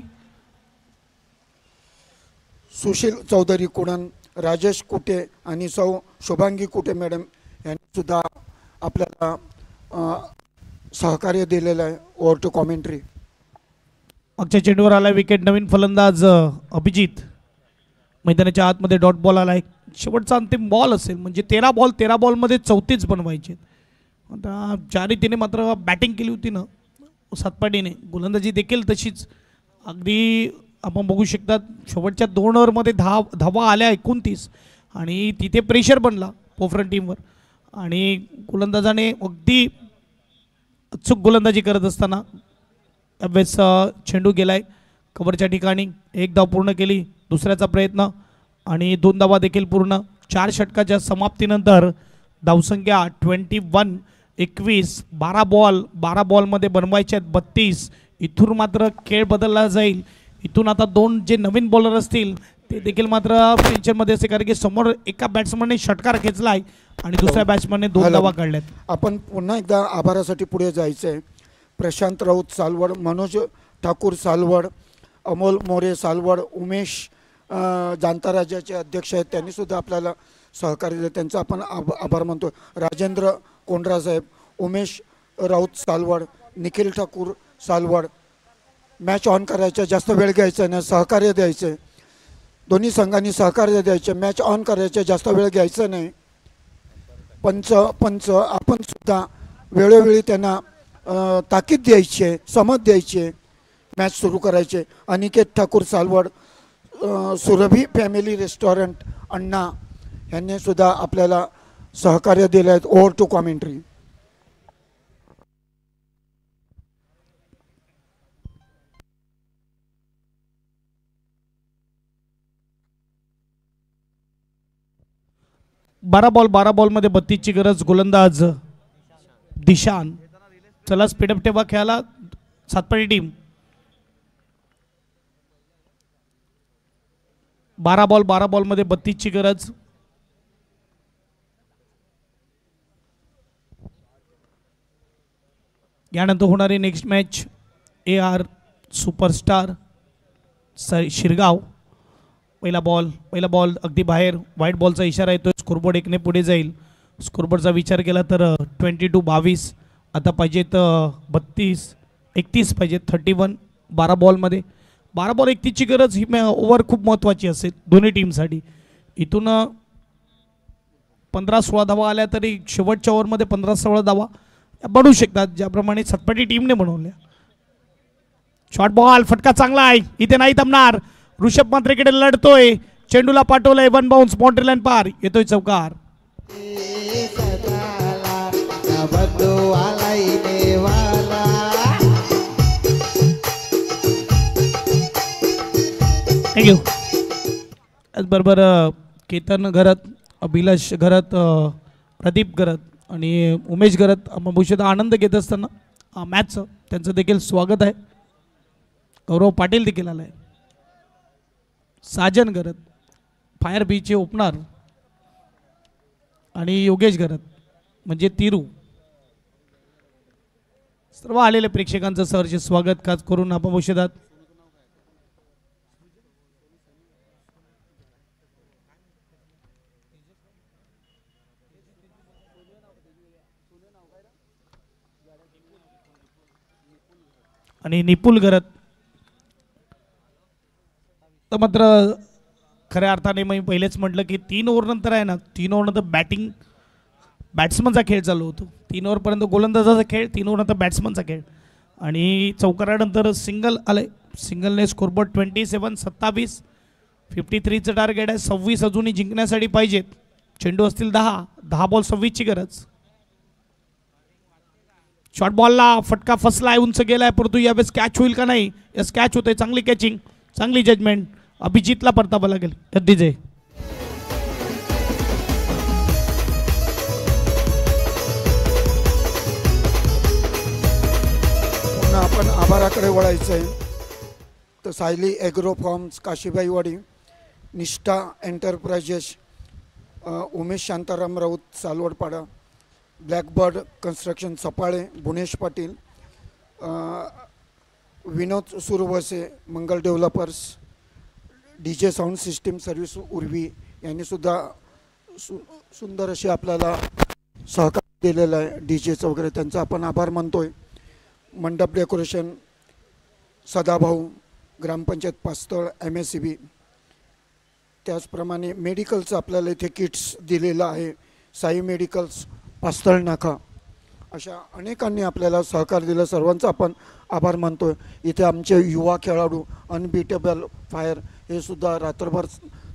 सुशील चौधरी कुडाण, राजेश कुटे आणि सौ शुभांगी कुटे मॅडम यांनी सुद्धा आपल्याला सहकार्य दिलेलं आहे. Over to commentary. मागच्या चेंडूवर आला विकेट. नवीन फलंदाज अभिजित मैदानाच्या आतमध्ये डॉट बॉल आला आहे. शेवटचा अंतिम बॉल असेल म्हणजे 13 बॉलमध्ये 34 बनवायचे. आता 4 रीतीने मात्र बॅटिंग केली होती ना सातपाडीने, गोलंदाजी देखील तशीच. अगदी आपण बघू शकतात शेवटच्या 2 ओव्हरमध्ये धावा आल्या 29 आणि तिथे प्रेशर बनला पोफरन टीमवर. आणि गोलंदाजाने अगदी अचूक गोलंदाजी करत असताना त्यावेळेस चेंडू गेलाय कव्हरच्या ठिकाणी. 1 धाव पूर्ण केली, दुसऱ्याचा प्रयत्न आणि 2 धावा देखील पूर्ण. 4 षटकाच्या समाप्तीनंतर धावसंख्या 21. 12 बॉलमध्ये बनवायचे आहेत 32. इथून मात्र खेळ बदलला जाईल. इथून आता 2 जे नवीन बॉलर असतील ते देखील मात्र टेन्शनमध्ये असे, कारण की समोर एका बॅट्समनने षटकार खेचला आहे आणि दुसऱ्या बॅट्समनने 2 धावा काढल्यात. आपण पुन्हा एकदा आभारासाठी पुढे जायचं आहे. प्रशांत राऊत सालवड, मनोज ठाकूर सालवड, अमोल मोरे सालवड, उमेश जांताराजाचे अध्यक्ष आहेत, त्यांनीसुद्धा आपल्याला सहकार्य दिले, त्यांचा आपण आभार मानतो. राजेंद्र कोंडरासाहेब, उमेश राऊत सालवड, निखिल ठाकूर सालवड. मॅच ऑन करायचं, जास्त वेळ घ्यायचा नाही, सहकार्य द्यायचं. दोन्ही संघांनी सहकार्य द्यायचे, मॅच ऑन करायचे, जास्त वेळ घ्यायचा नाही. पंच आपण सुद्धा वेळोवेळी त्यांना ताकीद द्यायची आहे, समज द्यायची आहे, मॅच सुरू करायचे. अनिकेत ठाकूर सालवड, सुरभी फॅमिली रेस्टॉरंट अण्णा यांनी सुद्धा आपल्याला सहकार्य दिले आहेत. Over to commentary. बारा बॉलमध्ये 32ची गरज. गोलंदाज दिशान. चला स्पीडअप ठेवा खेळाला सातपाडी टीम. 12 बॉलमध्ये 32ची गरज. यानंतर होणारी next match AR superstar Shirgaon. पहिला बॉल अगदी बाहेर. व्हाईट बॉलचा इशारा येतो. स्कोरबोर्ड 1ने पुढे जाईल. स्कोरबोर्डचा विचार केला तर 22-22. आता पाहिजेत 32-31 पाहिजेत. 31 12 बॉलमध्ये. 12 बॉल 31ची गरज. ही ओव्हर खूप महत्त्वाची असेल दोन्ही टीमसाठी. इथून 15-16 धावा आल्या तरी शेवटच्या ओव्हरमध्ये 15-16 धावा बनवू शकतात, ज्याप्रमाणे सतपाटी टीमने बनवल्या. शॉर्ट बॉल, फटका चांगला आहे, इथे नाही थांबणार. ऋषभ मात्रेकडे लढतोय, चेंडूला पाठवलंय, 1 बाउन्स, बाउंड्री लाईन पार, येतोय चौकार. थँक्यू. त्याचबरोबर केतन घरत, अभिलाष घरत, प्रदीप घरत आणि उमेश घरत भूषित आनंद घेत असताना मॅचचं त्यांचं देखील स्वागत आहे. गौरव पाटील देखील आला आहे. साजन घरत, फायर बीचे ओपनर आणि योगेश गरत म्हणजे तिरू. सर्व आलेल्या प्रेक्षकांचं सहर्ष स्वागत खास करून आपण औषधात आणि निपुल गरत. तर मात्र खऱ्या अर्थाने मी पहिलेच म्हटलं की 3 ओव्हरनंतर आहे ना, 3 ओव्हरनंतर बॅट्समनचा खेळ चालू होतो. 3 ओव्हरपर्यंत गोलंदाजाचा खेळ, 3 ओव्हरनंतर बॅट्समनचा खेळ. आणि चौकारानंतर सिंगल आलं. सिंगलने स्कोरबोर्ड 27-27. 53चं टार्गेट आहे. 26 अजूनही जिंकण्यासाठी पाहिजेत. चेंडू असतील 10 बॉल 26ची गरज. शॉर्ट बॉलला फटका फसलाय, उंच गेलाय, परंतु यावेळेस कॅच होईल का नाही. यस, कॅच होते. चांगली कॅचिंग, चांगली जजमेंट. अभिजितला परतावा लागेल. डीजे पुन्हा आपण आभाराकडे वळायचं आहे. तर Sayali agro farms Kashibaiwadi, Nishtha enterprises, Umesh Shantaram Raut Salwadpada, blackbird construction Saphale, Bhuvanesh Patil, Vinod Surwase, Mangal developers, DJ sound system service Urvi यांनीसुद्धा सुंदर असे आपल्याला सहकार्य दिलेलं आहे. DJचं वगैरे त्यांचा आपण आभार मानतोय. मंडप डेकोरेशन सदाभाऊ, ग्रामपंचायत पास्तळ, MSCB. त्याचप्रमाणे मेडिकलचं आपल्याला इथे किट्स दिलेलं आहे. साई मेडिकल्स, पास्तळ नाका, अशा अनेकांनी आपल्याला सहकार्य दिलं. सर्वांचा आपण आभार मानतोय. इथे आमचे युवा खेळाडू अनबीटेबल फायर हे सुद्धा रात्रभर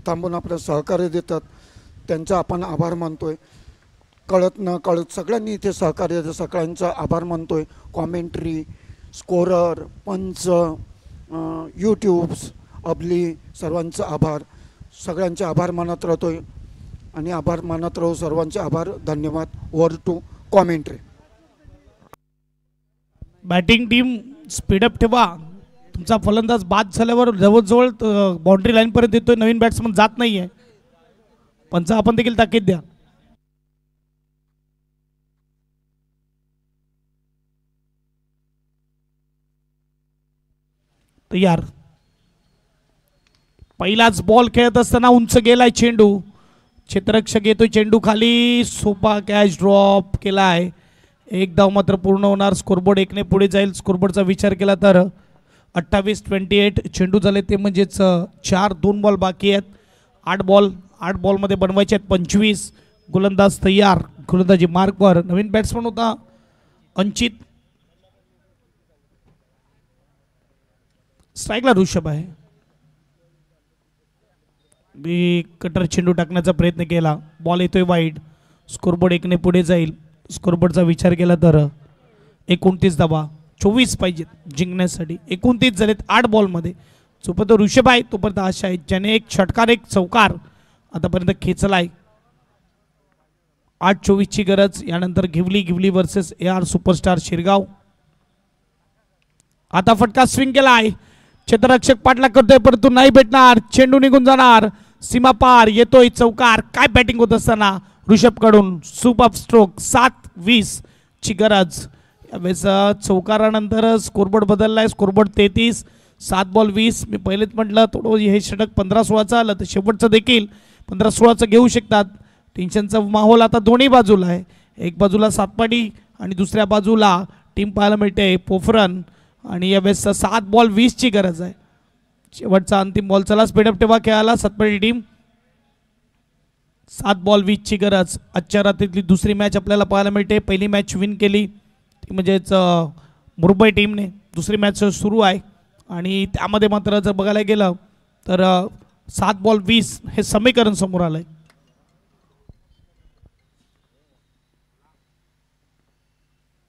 थांबून आपलं सहकार्य देतात. त्यांचा आपण आभार मानतोय. कळत न कळत सगळ्यांनी इथे सहकार्य देतं. सगळ्यांचा आभार मानतोय. कॉमेंट्री, स्कोरर, पंच, यूट्यूब्स, अबली, सर्वांचा आभार. सगळ्यांचे आभार मानत राहतोय आणि आभार मानत राहू. सर्वांचे आभार, धन्यवाद. Over to commentary. Batting team speed up ठेवा. तुमचा फलंदाज बाद झाल्यावर जवळजवळ बाउंड्री लाईनपर्यंत येतोय. नवीन बॅट्समन जात नाही आहे. पंच आपण देखील ताकीद द्या. तयार. पहिलाच बॉल खेळत असताना उंच गेलाय चेंडू. क्षेत्ररक्षक येतोय, चेंडू खाली, सोपा कॅच ड्रॉप केलाय. एक धाव मात्र पूर्ण होणार. स्कोरबोर्ड 1ने पुढे जाईल. स्कोरबोर्डचा विचार केला तर 28-28 चेंडू झाले, ते म्हणजेच 4-2 बॉल बाकी आहेत. 8 बॉलमध्ये बनवायचे आहेत 25. गोलंदाज तयार, गोलंदाजी मार्कवर. नवीन बॅट्समन होता अंचित. स्ट्राईकला ऋषभ आहे. कटर चेंडू टाकण्याचा प्रयत्न केला. बॉल येतोय वाईड. स्कोरबोर्ड 1ने पुढे जाईल. स्कोरबोर्डचा विचार केला तर 29 धावा 24 पाहिजेत जिंकण्यासाठी. 29 झालेत 8 बॉलमध्ये. जोपर्यंत ऋषभ आहे तोपर्यंत आशा आहे, ज्याने एक षटकार एक चौकार आतापर्यंत खेचलाय. 8-24ची गरज. यानंतर Ghivali versus AR superstar Shirgaon. आता फटका स्विंग केला आहे. क्षेत्ररक्षक पाठला करतोय परंतु नाही भेटणार. चेंडू निघून जाणार. सीमा पार. येतोय चौकार. काय बॅटिंग होत असताना ऋषभ कडून सुपर स्ट्रोक. 7-20 ची गरज. यावेळेस चौकारानंतर स्कोरबोर्ड बदललाय. स्कोरबोर्ड 33. 7 बॉल 20. मी पहिलेच म्हटलं थोडं हे षटक 15-16चं आलं तर शेवटचं देखील 15-16चं घेऊ शकतात. टेन्शनचा माहोल आता दोन्ही बाजूला आहे. एक बाजूला सातपाडी आणि दुसऱ्या बाजूला टीम पाहायला मिळते पोफरन. आणि यावेळेस 7 बॉल 20 ची गरज आहे. शेवटचा अंतिम बॉल. चला स्पीडअप ठेवा खेळायला सातपाडी टीम. 7 बॉल 20 ची गरज. आजच्या रात्रीतली दुसरी मॅच आपल्याला पाहायला मिळते. पहिली मॅच विन केली ती म्हणजेच मुंबई टीमने. दुसरी मॅच सुरू आहे आणि त्यामध्ये मात्र जर बघायला गेलं तर 7 बॉल 20 हे समीकरण समोर आलंय.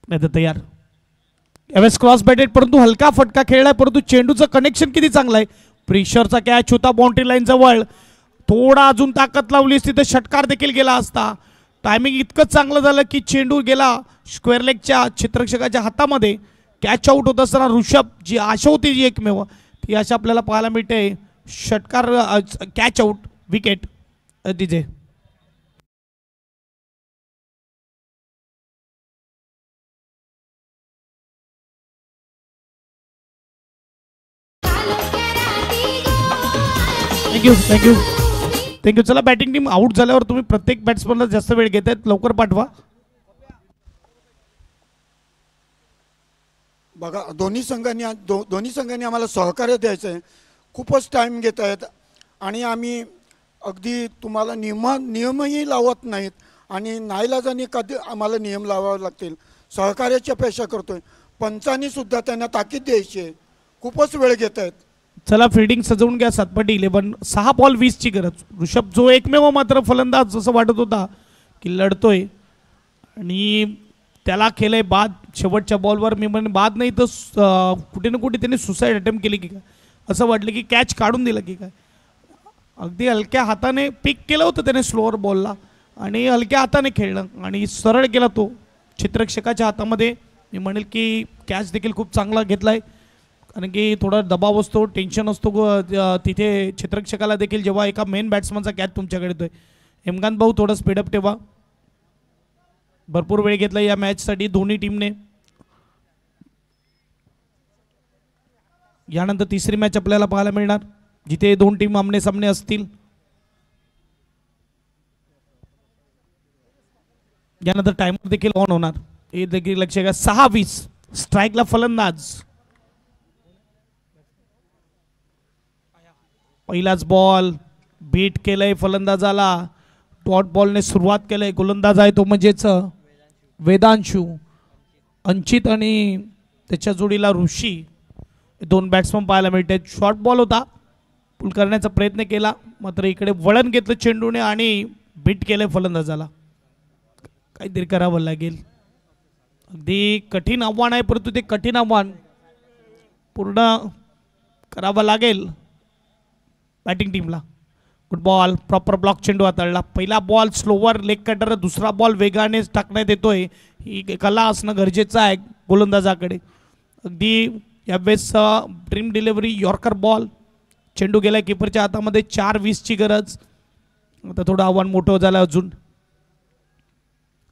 नाही तर तयार. यावेळेस क्रॉस बॅटेड परंतु हलका फटका खेळलाय. परंतु चेंडूचं कनेक्शन किती चांगलं आहे. प्रेशरचा कॅच होता बाउंड्री लाईन जवळ. थोडा अजून ताकद लावली असती तर षटकार देखील गेला असता. टायमिंग इतकं चांगलं झालं की चेंडू गेला स्क्वेअर लेगच्या क्षेत्ररक्षकाच्या हातामध्ये. कॅच आउट होत असताना ऋषभ जी आशा होती जी एकमेव ती आशा आपल्याला पाहायला मिळते. षटकार catch out wicket DJ. Thank you. चला बॅटिंग टीम आउट झाल्यावर तुम्ही प्रत्येक बॅट्समनला जास्त वेळ घेत आहेत, लवकर पाठवा. बघा दोन्ही संघांनी आम्हाला सहकार्य द्यायचं आहे. खूपच टाईम घेत आहेत आणि आम्ही अगदी तुम्हाला नियमही लावत नाहीत आणि नाईलाजाने कधी आम्हाला नियम लावावे लागतील. सहकार्याची अपेक्षा करतोय. पंचांनी सुद्धा त्यांना ताकीद द्यायची आहे. खूपच वेळ घेत आहेत. चला फिल्डिंग सजवून घ्या. सातपाटी 11. 6 बॉल 20 ची गरज. ऋषभ जो एकमेव मात्र फलंदाज जसं वाटत होता की लढतोय आणि त्याला केलंय बाद. शेवटच्या बॉलवर मी म्हणे बाद नाही तर कुठे ना कुठे त्याने सुसाईड अटेम्प्ट केली की काय, असं वाटलं की कॅच काढून दिलं की काय. अगदी हलक्या हाताने पिक केलं होतं त्याने स्लोअर बॉलला आणि हलक्या हाताने खेळलं आणि सरळ केला तो क्षेत्ररक्षकाच्या हातामध्ये. मी म्हणेल की कॅच देखील खूप चांगला घेतलाय कारण की थोडा दबाव असतो, टेन्शन असतो तिथे क्षेत्ररक्षकाला देखील जेव्हा एका मेन बॅट्समनचा कॅच तुमच्याकडे येतोय. हेमकांत भाऊ थोडं स्पीडअप ठेवा. भरपूर वेळ घेतला या मॅचसाठी दोन्ही टीमने. यानंतर तिसरी मॅच आपल्याला पाहायला मिळणार जिथे दोन टीम आमने सामने असतील. यानंतर टाइमर देखील ऑन होणार, हे देखील लक्ष घ्या. 6-20 स्ट्राईकला फलंदाज. पहिलाच बॉल बीट केलंय फलंदाजाला. डॉट बॉलने सुरुवात केलंय. गोलंदाज आहे तो म्हणजेच वेदांशू. अंचित आणि त्याच्या जोडीला ऋषी, दोन बॅट्समन पाहायला मिळते. शॉर्ट बॉल होता, पुल करण्याचा प्रयत्न केला मात्र इकडे वळण घेतलं चेंडूने आणि बीट केलंय फलंदाजाला. काहीतरी करावं लागेल. अगदी कठीण आव्हान आहे परंतु ते कठीण आव्हान पूर्ण करावं लागेल बॅटिंग टीमला. गुड बॉल, प्रॉपर ब्लॉक चेंडू हाताळला. पहिला बॉल स्लोवर लेग कटर, दुसरा बॉल वेगाने टाकण्यात येतोय. ही कला असणं गरजेचं आहे गोलंदाजाकडे. अगदी यावेळेस ड्रीम डिलिव्हरी यॉर्कर बॉल. चेंडू गेला किपरच्या हातामध्ये. 4-20 ची गरज. आता थोडं आव्हान मोठं झालं अजून.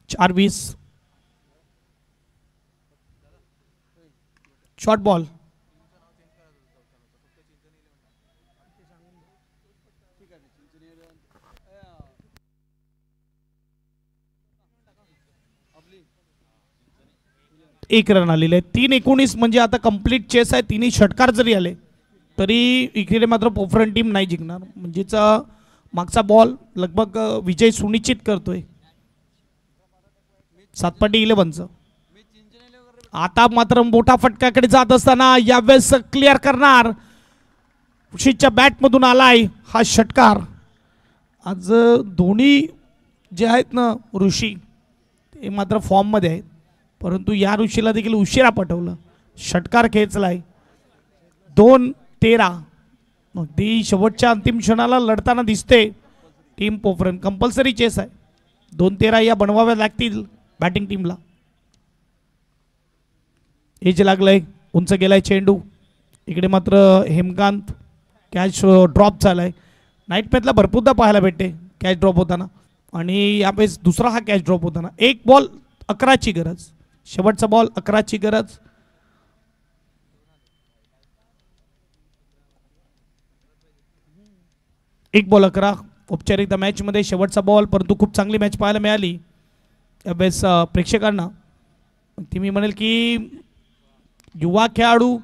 4-20. Short ball. एक रन आलेले. 3-19 म्हणजे आता कंप्लीट चेस आहे. तिन्ही षटकार जरी आले तरी इकडे मात्र पोफरन टीम नाही जिंकणार. म्हणजेच मागचा बॉल लगभग विजय सुनिश्चित करतोय सातपाटी 11चं. आता मात्र मोठा फटकाकडे जात असताना यावेळेस क्लिअर करणार. ऋषीच्या बॅटमधून आलाय हा षटकार. आज दोन्ही जे आहेत ना ऋषी ते मात्र फॉर्ममध्ये आहेत परंतु या ऋषीला देखील उशिरा पाठवलं. षटकार खेचलाय. 2-13. अगदी शेवटच्या अंतिम क्षणाला लढताना दिसते टीम पोफरन. कंपल्सरी चेस आहे. 2-13 या बनवाव्या लागतील बॅटिंग टीमला. एज लागलंय, उंच गेलाय चेंडू. इकडे मात्र हेमकांत कॅच ड्रॉप झालाय. नाईट मॅचला भरपूरदा पाहायला भेटते कॅच ड्रॉप होताना आणि यावेळेस दुसरा हा कॅच ड्रॉप होताना. एक बॉल 11ची गरज. शेवटचा बॉल 11ची गरज. एक बॉल 11 औपचारिकता मॅचमध्ये शेवटचा बॉल परंतु खूप चांगली मॅच पाहायला मिळाली यावेळेस प्रेक्षकांना. ती मी म्हणेल की युवा खेळाडू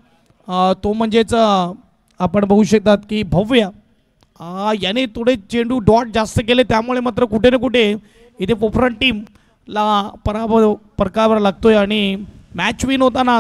तो म्हणजेच आपण बघू शकतात की भव्य याने थोडे चेंडू डॉट जास्त केले त्यामुळे मात्र कुठे ना कुठे इथे पोफरन टीमला पराभव पत्करावा लागतोय आणि मॅच विन होताना